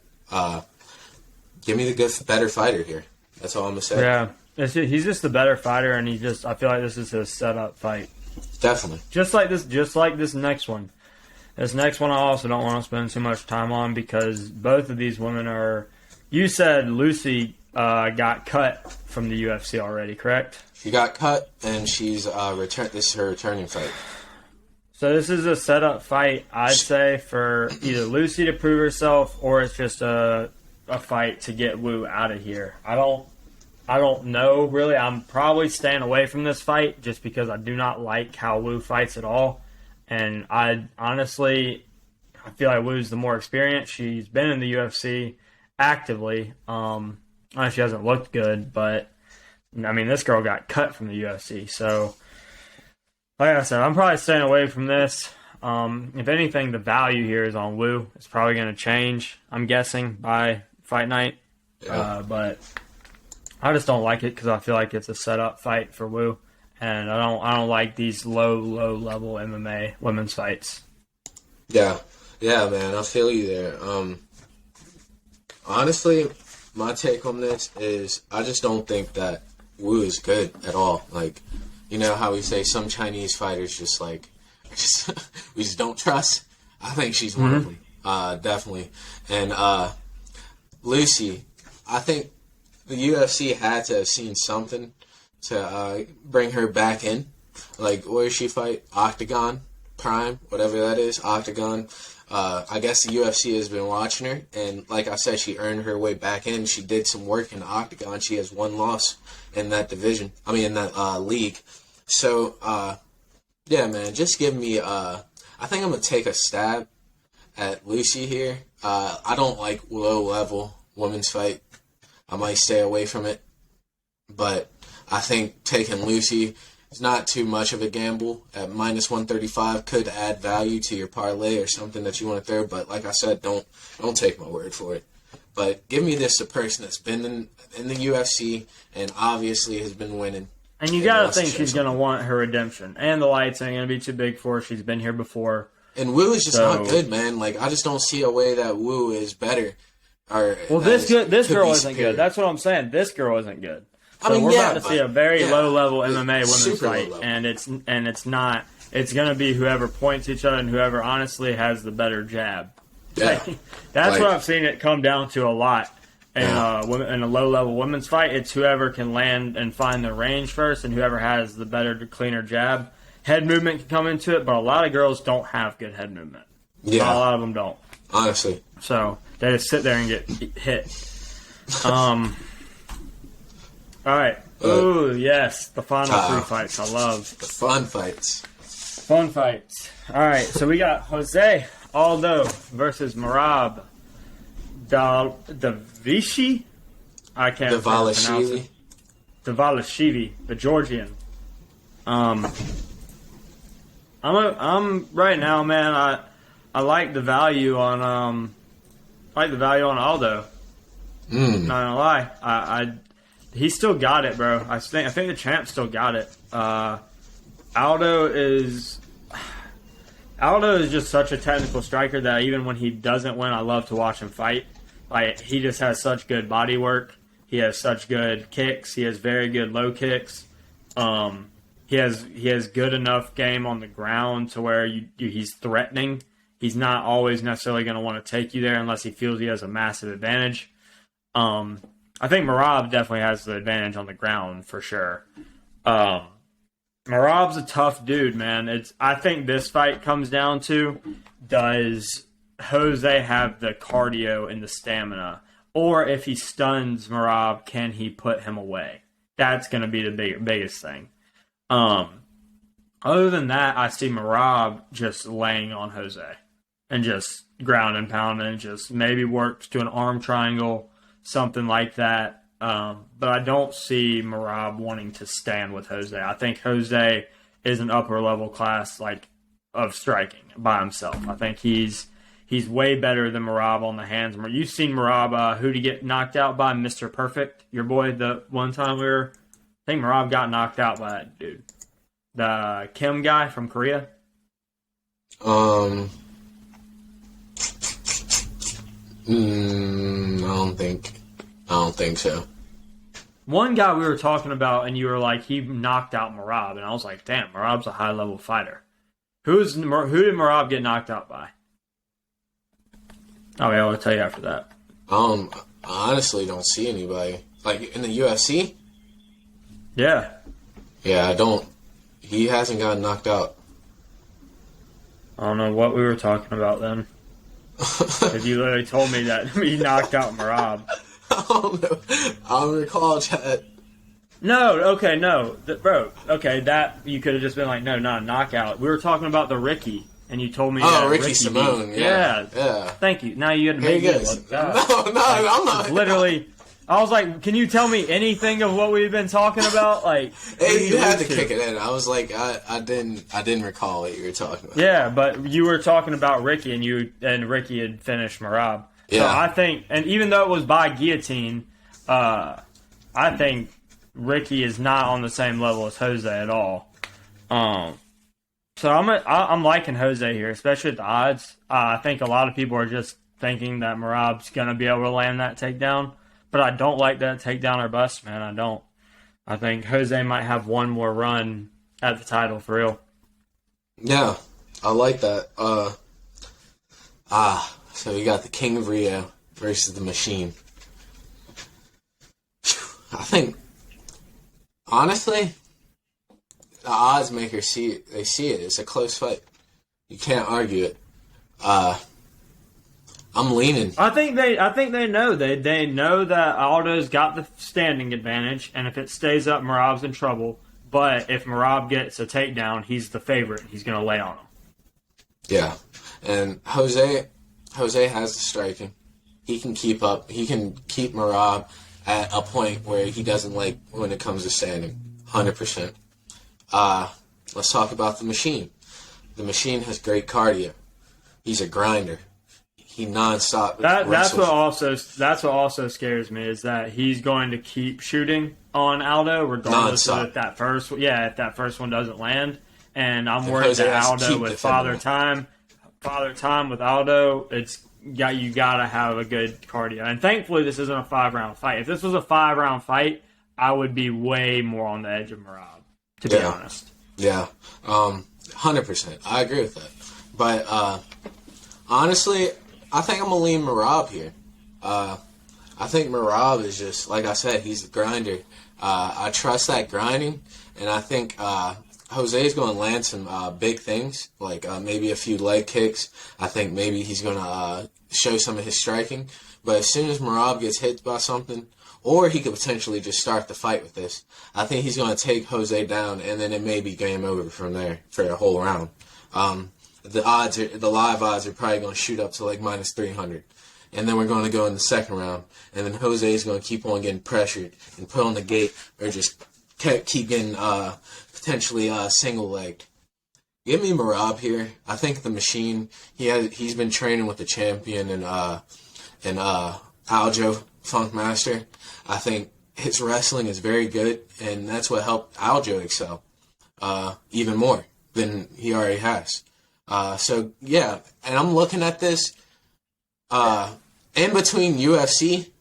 Give me the better fighter here. That's all I'm going to say. Yeah, he's just the better fighter, and I feel like this is his setup fight. Definitely. Just like this next one. This next one I also don't want to spend too much time on because both of these women are... You said Lucy got cut from the UFC already, correct? She got cut, and she's this is her returning fight. So this is a setup fight, I'd say, for either Lucy to prove herself or it's just a fight to get Wu out of here. I don't know, really. I'm probably staying away from this fight just because I do not like how Wu fights at all. And I honestly, I feel like Wu's the more experienced. She's been in the UFC actively. I know she hasn't looked good, but I mean, this girl got cut from the UFC. So, like I said, I'm probably staying away from this. If anything, the value here is on Wu. It's probably going to change, I'm guessing, by fight night. Yeah. But I just don't like it because I feel like it's a setup fight for Wu, and I don't like these low level MMA women's fights. Yeah, man, I feel you there. Honestly, my take on this is I just don't think that Wu is good at all. Like, you know how we say some Chinese fighters just like we just don't trust. I think she's one of them, definitely. And Lucy, I think the UFC had to have seen something to bring her back in. Like, where does she fight? Octagon Prime, whatever that is, Octagon. I guess the UFC has been watching her, and like I said, she earned her way back in. She did some work in the Octagon. She has one loss in that division. I mean, in that league. So, yeah, man, just give me. I think I'm gonna take a stab at Lucy here. I don't like low level women's fight. I might stay away from it, but I think taking Lucy is not too much of a gamble. At minus 135 could add value to your parlay or something that you want to throw. But like I said, don't take my word for it. But give me this a person that's been in the UFC and obviously has been winning. And you got to think she's going to want her redemption. And the lights ain't going to be too big for her. She's been here before. And Wu is just not good, man. Like, I just don't see a way that Wu is better. Well, this girl isn't good. That's what I'm saying. This girl isn't good. So we're about to see a very low-level MMA women's fight, and it's not. It's going to be whoever points each other and whoever honestly has the better jab. Yeah. That's what I've seen it come down to a lot in in a low-level women's fight. It's whoever can land and find their range first, and whoever has the better, cleaner jab. Head movement can come into it, but a lot of girls don't have good head movement. Yeah, a lot of them don't. Honestly, so they just sit there and get hit. All right. Oh, yes. The final three fights. I love. The fun fights. Fun fights. All right. So we got Jose Aldo versus Merab Davishvili. I can't pronounce it. Davishvili, the Georgian. I'm right now, man. I like the value on Aldo. Not gonna lie. He still got it, bro. I think the champ still got it. Aldo is just such a technical striker that even when he doesn't win, I love to watch him fight. Like, he just has such good body work. He has such good kicks. He has very good low kicks. He has good enough game on the ground to where he's threatening. He's not always necessarily going to want to take you there unless he feels he has a massive advantage. I think Merab definitely has the advantage on the ground for sure. Merab's a tough dude, man. I think this fight comes down to, does Jose have the cardio and the stamina? Or if he stuns Merab, can he put him away? That's going to be the biggest thing. Other than that, I see Merab just laying on Jose and just ground and pounding and just maybe works to an arm triangle, something like that. But I don't see Merab wanting to stand with Jose. I think Jose is an upper level class of striking by himself. I think he's way better than Merab on the hands. You've seen Merab, who'd he get knocked out by? Mr. Perfect, your boy. The one time I think Merab got knocked out by that dude, the Kim guy from Korea. I don't think so. One guy we were talking about, and you were like, he knocked out Merab, and I was like, damn, Merab's a high level fighter. Who did Merab get knocked out by? Oh, yeah, I'll tell you after that. I honestly don't see anybody like in the UFC. Yeah. Yeah, I don't. He hasn't gotten knocked out. I don't know what we were talking about then. Because you literally told me that he knocked out Merab. I don't know. I don't recall that. No, okay, no, bro. Okay, that you could have just been like, no, not a knockout. We were talking about the Ricky, and you told me. Oh, Ricky Ricky Simone. beat. Yeah. Yeah. Thank you. Now you had to Here make he me goes. look bad. No, I'm not. Literally, I was like, can you tell me anything of what we've been talking about? Like, Hey, you had to kick it in. I was like, I didn't recall what you were talking about. Yeah, but you were talking about Ricky, and Ricky had finished Marab. So Yeah. I think, and even though it was by guillotine, I think Ricky is not on the same level as Jose at all. So I'm liking Jose here, especially at the odds. I think a lot of people are just thinking that Marab's gonna be able to land that takedown, but I don't like that takedown or bust, man. I don't. I think Jose might have one more run at the title for real. Yeah, I like that. So we got the King of Rio versus the Machine. I think, honestly, the odds makers see it. They see it. It's a close fight. You can't argue it. I'm leaning. I think they know they know that Aldo's got the standing advantage, and if it stays up, Marab's in trouble. But if Marab gets a takedown, he's the favorite. He's going to lay on him. Yeah, and Jose has the striking. He can keep up. He can keep Marab at a point where he doesn't like when it comes to standing. 100%. Let's talk about the Machine. The Machine has great cardio. He's a grinder. He nonstop. That's what also scares me is that he's going to keep shooting on Aldo regardless of if that first one doesn't land. And I'm worried Jose that has to Aldo keep with defending father time with Aldo, you gotta have a good cardio. And thankfully this isn't a 5-round fight. If this was a 5-round fight, I would be way more on the edge of Marab, to be honest. Yeah, 100%. I agree with that. But honestly, I think I'm gonna lean Marab here. I think Marab is just like I said. He's the grinder. I trust that grinding, and I think Jose's going to land some big things, like maybe a few leg kicks. I think maybe he's going to show some of his striking. But as soon as Marab gets hit by something, or he could potentially just start the fight with this, I think he's going to take Jose down, and then it may be game over from there for a whole round. The live odds are probably going to shoot up to like minus 300. And then we're going to go in the second round. And then Jose is going to keep on getting pressured and put on the gate or just keep getting potentially single-legged. Give me Marab here. I think the Machine, he's been training with the champion and Aljo Funkmaster. I think his wrestling is very good, and that's what helped Aljo excel even more than he already has. So, yeah, and I'm looking at this. In between UFC,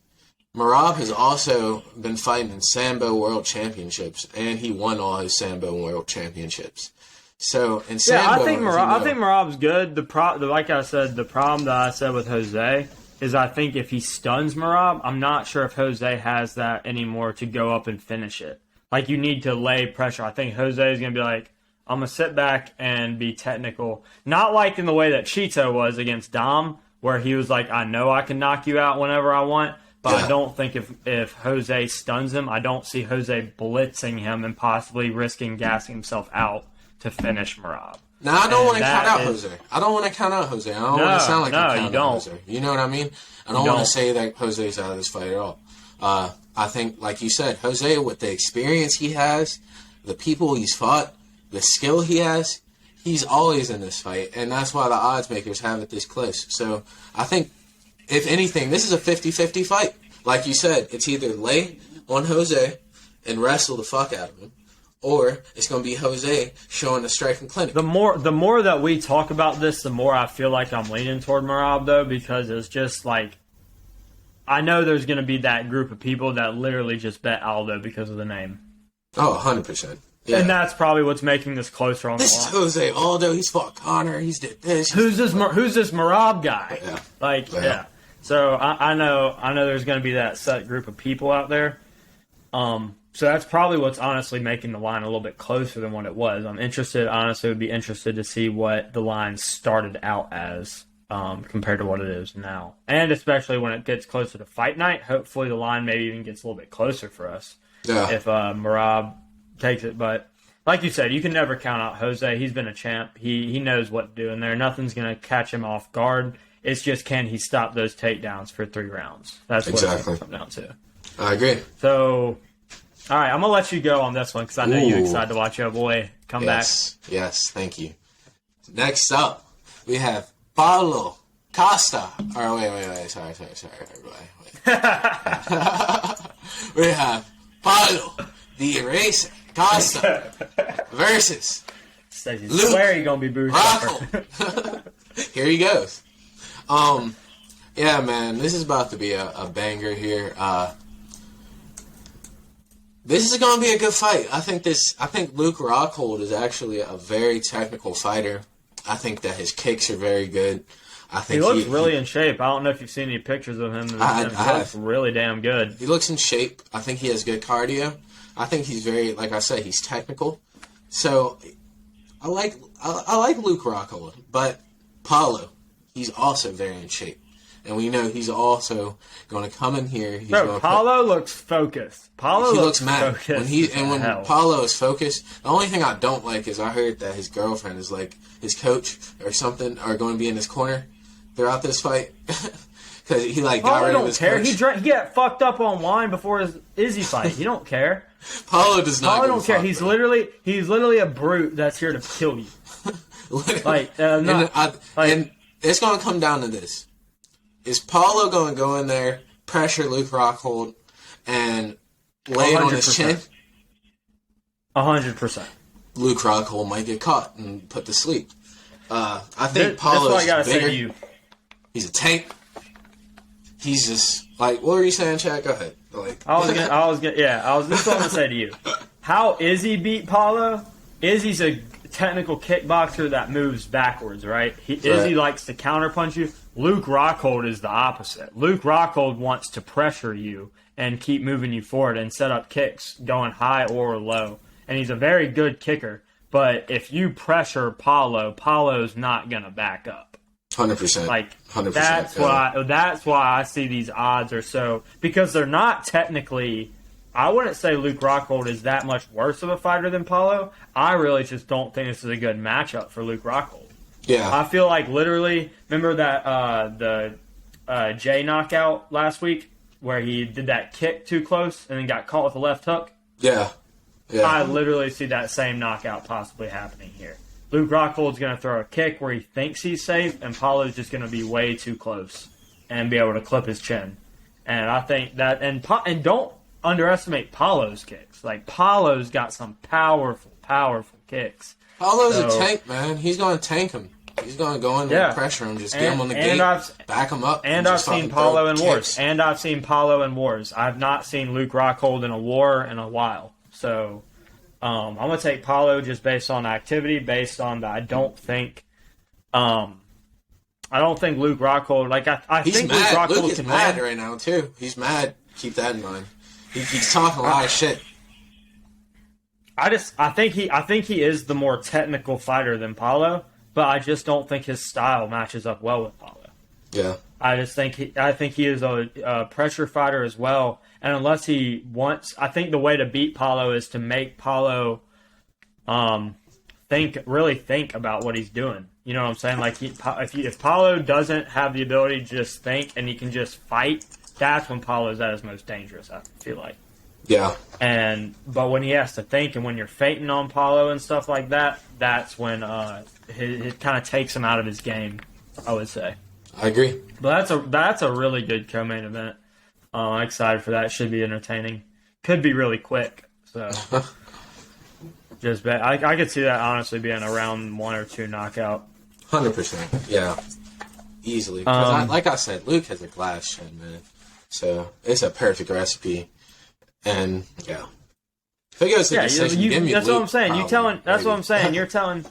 Marab has also been fighting in Sambo World Championships, and he won all his Sambo World Championships. So, in Sambo, I think Marab's good. Like I said, the problem that I said with Jose is I think if he stuns Marab, I'm not sure if Jose has that anymore to go up and finish it. Like, you need to lay pressure. I think Jose is going to be like, I'm going to sit back and be technical. Not like in the way that Chito was against Dom, where he was like, I know I can knock you out whenever I want, but I don't think if Jose stuns him, I don't see Jose blitzing him and possibly risking gassing himself out to finish Marab. No, I don't want to count out Jose. I don't want to count out Jose. I don't want to sound like I'm counting out Jose. You know what I mean? I don't want to say that Jose's out of this fight at all. I think, like you said, Jose, with the experience he has, the people he's fought, the skill he has, he's always in this fight, and that's why the odds makers have it this close. So I think, if anything, this is a 50-50 fight. Like you said, it's either lay on Jose and wrestle the fuck out of him, or it's going to be Jose showing a striking clinic. The more that we talk about this, the more I feel like I'm leaning toward Marab, though, because it's just like, I know there's going to be that group of people that literally just bet Aldo because of the name. Oh, 100%. Yeah. And that's probably what's making this closer on the line. This is Jose Aldo. He's fought Connor. He's did this. Who's this Marab guy? Yeah. Yeah. So I know there's going to be that set group of people out there. So that's probably what's honestly making the line a little bit closer than what it was. I'm interested. Honestly, would be interested to see what the line started out as compared to what it is now, and especially when it gets closer to fight night. Hopefully, the line maybe even gets a little bit closer for us. if Merab takes it. But like you said, you can never count out Jose. He's been a champ. He knows what to do in there. Nothing's going to catch him off guard. It's just, can he stop those takedowns for 3 rounds? That's what it's going to come down to. I agree. So, all right, I'm going to let you go on this one because I know you're excited to watch your boy come back. Yes, thank you. Next up, we have Paulo Costa. Oh, wait. Sorry, everybody. We have Paulo, the Eraser, Costa versus Stacey, Luke swear you're going to be booed. Here he goes. Yeah, man, this is about to be a banger here. This is going to be a good fight. I think Luke Rockhold is actually a very technical fighter. I think that his kicks are very good. I think he looks really in shape. I don't know if you've seen any pictures of him. He looks really damn good. He looks in shape. I think he has good cardio. I think he's very, like I said, he's technical. So I like Luke Rockhold, but Paulo, he's also very in shape. And we know he's also going to come in here. Paulo looks focused. He looks mad. When Paulo is focused, the only thing I don't like is I heard that his girlfriend is like his coach or something, are going to be in his corner throughout this fight. Because he got rid of his coach. He got fucked up on wine before his Izzy fight. He don't care. Paulo does not. Paulo don't care. He's literally a brute that's here to kill you. And it's going to come down to this. Is Paulo going to go in there, pressure Luke Rockhold, and lay it on his chin? 100%. Luke Rockhold might get caught and put to sleep. I think Paulo is bigger. Say to you. He's a tank. He's just like, what were you saying, Chad? Go ahead. I was just going to say to you, how Izzy beat Paulo? Izzy's a technical kickboxer that moves backwards, right? Izzy likes to counterpunch you. Luke Rockhold is the opposite. Luke Rockhold wants to pressure you and keep moving you forward and set up kicks going high or low. And he's a very good kicker. But if you pressure Paulo's not going to back up. 100%. 100%. That's why I see these odds are so, because they're not technically, I wouldn't say Luke Rockhold is that much worse of a fighter than Paulo. I really just don't think this is a good matchup for Luke Rockhold. Yeah. I feel like literally, remember that the Jay knockout last week where he did that kick too close and then got caught with a left hook? Yeah. I literally see that same knockout possibly happening here. Luke Rockhold's going to throw a kick where he thinks he's safe, and Paulo's just going to be way too close and be able to clip his chin. And I think that, and don't underestimate Paulo's kicks. Like, Paulo's got some powerful kicks. Paulo's a tank, man. He's going to tank him. He's going to go in and pressure him, just get him on the gate, back him up. And I've seen Paulo in wars. I've not seen Luke Rockhold in a war in a while. So I'm going to take Paulo just based on activity, based on that. I don't think Luke Rockhold, I think mad. Luke Rockhold Luke is mad right now, too. He's mad. Keep that in mind. He's talking a lot of shit. I think he is the more technical fighter than Paulo, but I just don't think his style matches up well with Paulo. Yeah. I think he is a pressure fighter as well, and unless he wants, I think the way to beat Paulo is to make Paulo really think about what he's doing. You know what I'm saying? Like if Paulo doesn't have the ability to just think and he can just fight, that's when Paulo's at his most dangerous. I feel like. Yeah. But when he has to think and when you're feinting on Paulo and stuff like that, that's when it kind of takes him out of his game, I would say. I agree. But that's a really good co-main event. I'm excited for that. Should be entertaining. Could be really quick. So I could see that honestly being a round 1 or 2 knockout. 100%. Yeah. Easily. Because like I said, Luke has a glass chin, man. So it's a perfect recipe. And yeah. If it goes to decision, give me that's Luke, what I'm saying. That's what I'm saying. You're telling.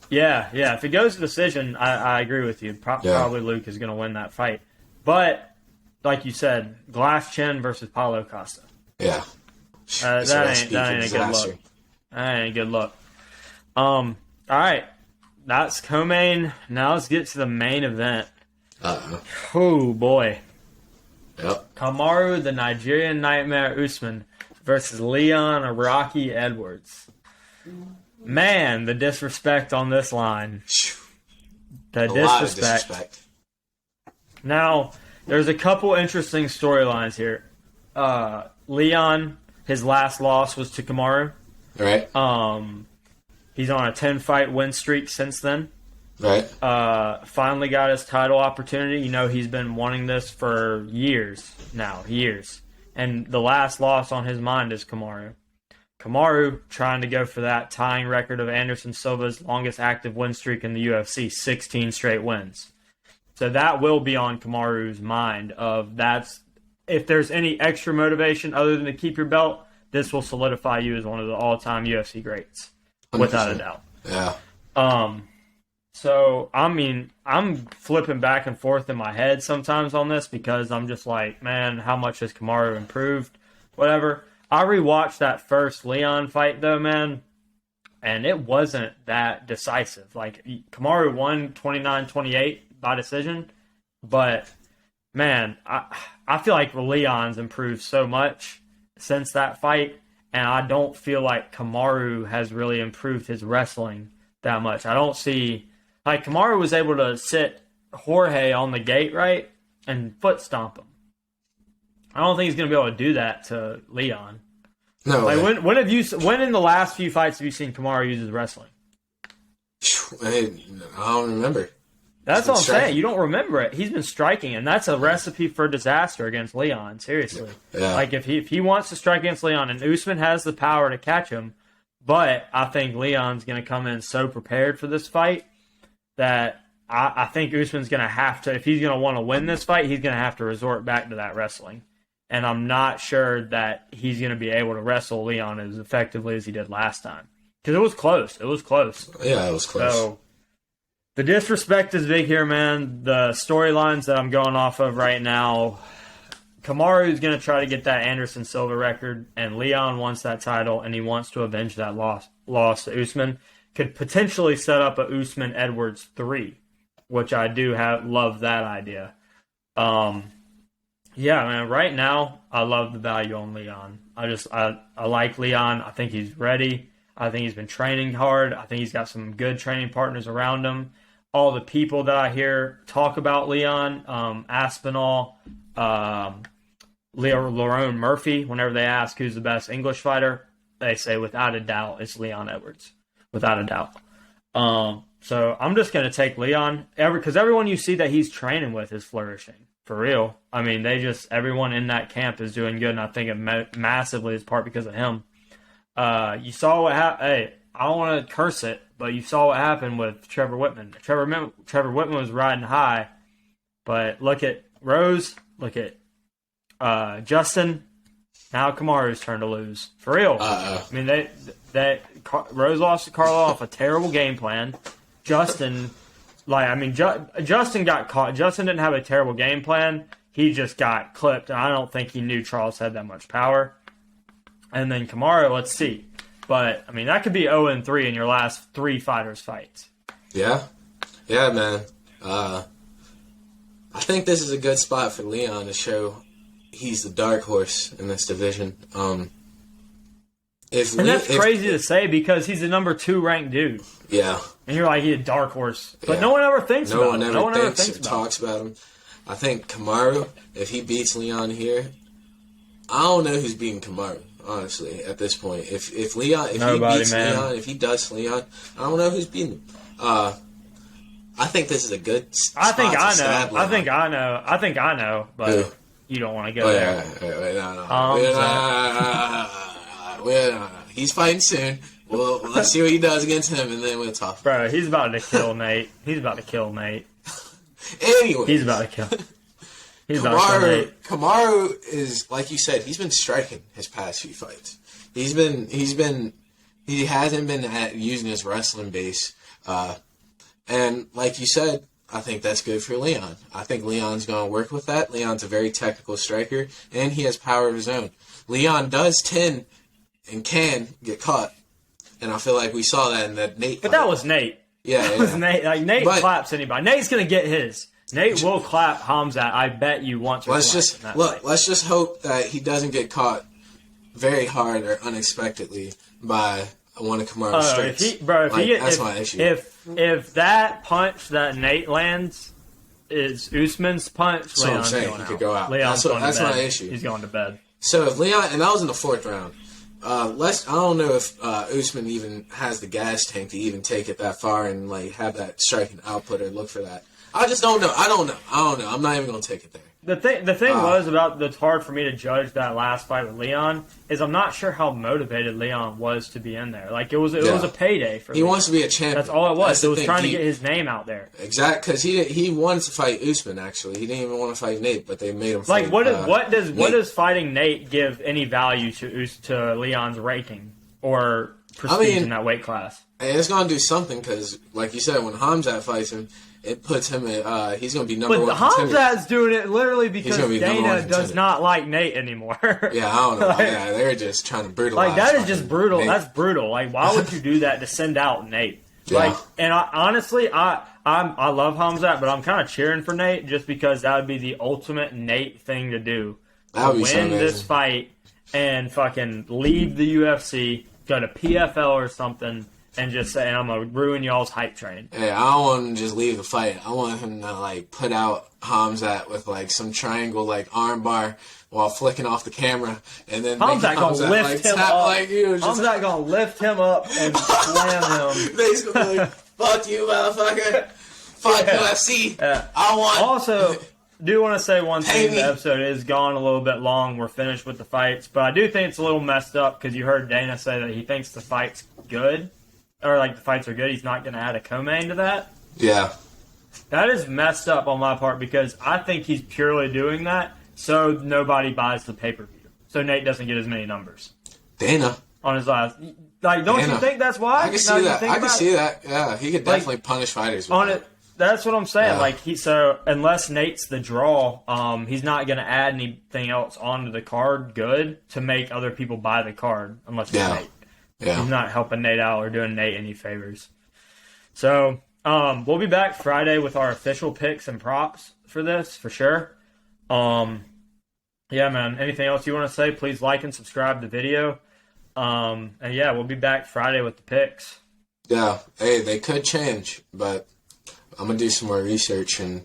Yeah. If it goes to decision, I agree with you. Probably Luke is going to win that fight. But like you said, glass chin versus Paulo Costa. Yeah. That ain't a good look. That ain't a good look. All right. That's co-main. Now let's get to the main event. Oh boy. Yep. Kamaru, the Nigerian Nightmare Usman, versus Leon Rocky Edwards. Man, the disrespect on this line. The A lot of disrespect. Now, there's a couple interesting storylines here. Leon, his last loss was to Kamaru. Right. He's on a 10-fight win streak since then. Right. Finally got his title opportunity. You know, he's been wanting this for years now. Years. And the last loss on his mind is Kamaru. Kamaru trying to go for that tying record of Anderson Silva's longest active win streak in the UFC, 16 straight wins. So that will be on Kamaru's mind of that's if there's any extra motivation other than to keep your belt, this will solidify you as one of the all-time UFC greats, 100%. Without a doubt. Yeah. So, I mean, I'm flipping back and forth in my head sometimes on this because I'm just like, man, how much has Kamaru improved? Whatever. I rewatched that first Leon fight, though, man, and it wasn't that decisive. Like, Kamaru won 29-28 by decision, but, man, I feel like Leon's improved so much since that fight, and I don't feel like Kamaru has really improved his wrestling that much. I don't see... Like, Kamaru was able to sit Jorge on the gate, right, and foot stomp him. I don't think he's going to be able to do that to Leon. No. Like, when in the last few fights have you seen Kamaru use his wrestling? I don't remember. That's what I'm saying. You don't remember it. He's been striking, and that's a recipe for disaster against Leon, seriously. Yeah. Like, if he wants to strike against Leon, and Usman has the power to catch him, but I think Leon's going to come in so prepared for this fight that I think Usman's going to have to, if he's going to want to win this fight, he's going to have to resort back to that wrestling. And I'm not sure that he's going to be able to wrestle Leon as effectively as he did last time. Because it was close. It was close. Yeah, it was close. So, the disrespect is big here, man. The storylines that I'm going off of right now, Kamaru is going to try to get that Anderson Silva record, and Leon wants that title, and he wants to avenge that loss to Usman. Could potentially set up a Usman Edwards 3, which I do love that idea. Yeah, man, right now, I love the value on Leon. I like Leon. I think he's ready. I think he's been training hard. I think he's got some good training partners around him. All the people that I hear talk about Leon, Aspinall, Lerone Murphy, whenever they ask who's the best English fighter, they say without a doubt it's Leon Edwards. Without a doubt. So I'm just going to take Leon because everyone you see that he's training with is flourishing. For real. I mean, everyone in that camp is doing good, and I think it massively is part because of him. You saw what happened. Hey, I don't want to curse it, but you saw what happened with Trevor Whitman. Trevor Whitman was riding high, but look at Rose, look at Justin. Now Kamaru's turn to lose. For real. I mean, Rose lost to Carlo off a terrible game plan. Justin got caught. Justin didn't have a terrible game plan. He just got clipped, and I don't think he knew Charles had that much power. And then Kamaru, let's see. But, I mean, that could be 0-3 in your last 3 fighters' fights. Yeah. Yeah, man. I think this is a good spot for Leon to show he's the dark horse in this division. That's crazy to say because he's the number 2 ranked dude. Yeah. And you're like, he's a dark horse. But no one ever thinks about him. No one ever talks about him. I think Kamaru, if he beats Leon here, I don't know who's beating Kamaru, honestly, at this point. If he beats Leon, if he does Leon, I don't know who's beating him. I think this is a good spot I think I know. I think I know, but you don't want to go there. No. He's fighting soon. Well, let's see what he does against him, and then we'll talk. Bro, he's about to kill Nate. Anyway. He's about to kill Nate. Kamaru is, like you said, he's been striking his past few fights. He hasn't been using his wrestling base. And like you said, I think that's good for Leon. I think Leon's going to work with that. Leon's a very technical striker, and he has power of his own. Leon does tend and can get caught. And I feel like we saw that in that Nate fight. That was Nate. Yeah, that was Nate. Like, Nate claps anybody. Nate's going to get his. Nate will clap Hamzat, I bet you, once or twice. Let's just hope that he doesn't get caught very hard or unexpectedly by one of Kamaru's strikes. That's my issue. If that punch that Nate lands is Usman's punch, that's what I'm saying. He could go out. Leon's that's my issue. He's going to bed. So if Leon, and that was in the 4th round. I don't know if Usman even has the gas tank to even take it that far and like have that striking output or look for that. I just don't know. I don't know. I'm not even going to take it there. The thing was about that's hard for me to judge that last fight with Leon is I'm not sure how motivated Leon was to be in there. Like it was a payday for him. He wants to be a champion. That's all it was. It was trying to get his name out there. Exactly, because he wanted to fight Usman. Actually, he didn't even want to fight Nate, but they made him fight. Like what does fighting Nate give any value to Leon's ranking or prestige in that weight class? It's gonna do something because, like you said, when Hamzat fights him. It puts him at, he's going to be number one contender. But Hamzat's doing it literally because Dana does not like Nate anymore. Yeah, I don't know. Yeah, they're just trying to brutalize. Like, that is just brutal. Nate. That's brutal. Like, why would you do that to send out Nate? Yeah. Like, and honestly, I love Hamzat, but I'm kind of cheering for Nate just because that would be the ultimate Nate thing to do. That would be so win this fight and fucking leave the UFC, go to PFL or something, and just say, I'm going to ruin y'all's hype train. Yeah, I don't want him to just leave the fight. I want him to, like, put out Hamzat with, like, some triangle, like, arm bar while flicking off the camera. And then Hamzat going to lift him up. Hamzat going to lift him up and slam him. Basically, like, fuck you, motherfucker. Fuck UFC. Yeah. I want... Also, do want to say one thing. The episode is gone a little bit long. We're finished with the fights. But I do think it's a little messed up because you heard Dana say that he thinks the fight's good. Or, like, the fights are good. He's not going to add a co-main to that. Yeah. That is messed up on my part because I think he's purely doing that so nobody buys the pay-per-view. So Nate doesn't get as many numbers. Dana. On his last. Like, don't you think that's why? I can see that. I can see that. Yeah, he could definitely punish fighters with that. That's what I'm saying. Yeah. Like, unless Nate's the draw, he's not going to add anything else onto the card good to make other people buy the card unless it's Nate. Yeah. He's not helping Nate out or doing Nate any favors. So, we'll be back Friday with our official picks and props for this, for sure. Yeah, man. Anything else you want to say? Please like and subscribe to the video. And yeah, we'll be back Friday with the picks. Yeah. Hey, they could change, but I'm going to do some more research and,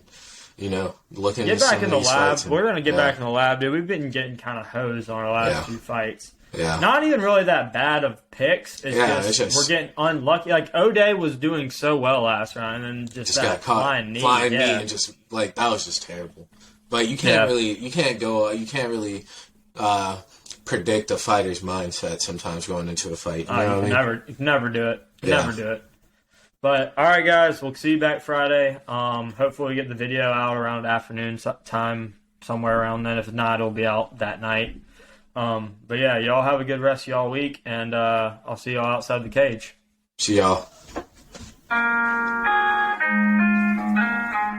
look into some of these fights. We're going to get back in the lab, dude. We've been getting kind of hosed on our last few fights. Yeah. Not even really that bad of picks. It's just we're getting unlucky. Like, O'Day was doing so well last round, and then just that got caught flying knee, and just, like, that was just terrible. But you can't really predict a fighter's mindset sometimes going into a fight. You know what I mean? Never do it. Never do it. But, all right, guys, we'll see you back Friday. Hopefully we get the video out around afternoon time, somewhere around then. If not, it'll be out that night. But yeah, y'all have a good rest of y'all week, and I'll see y'all outside the cage. See y'all.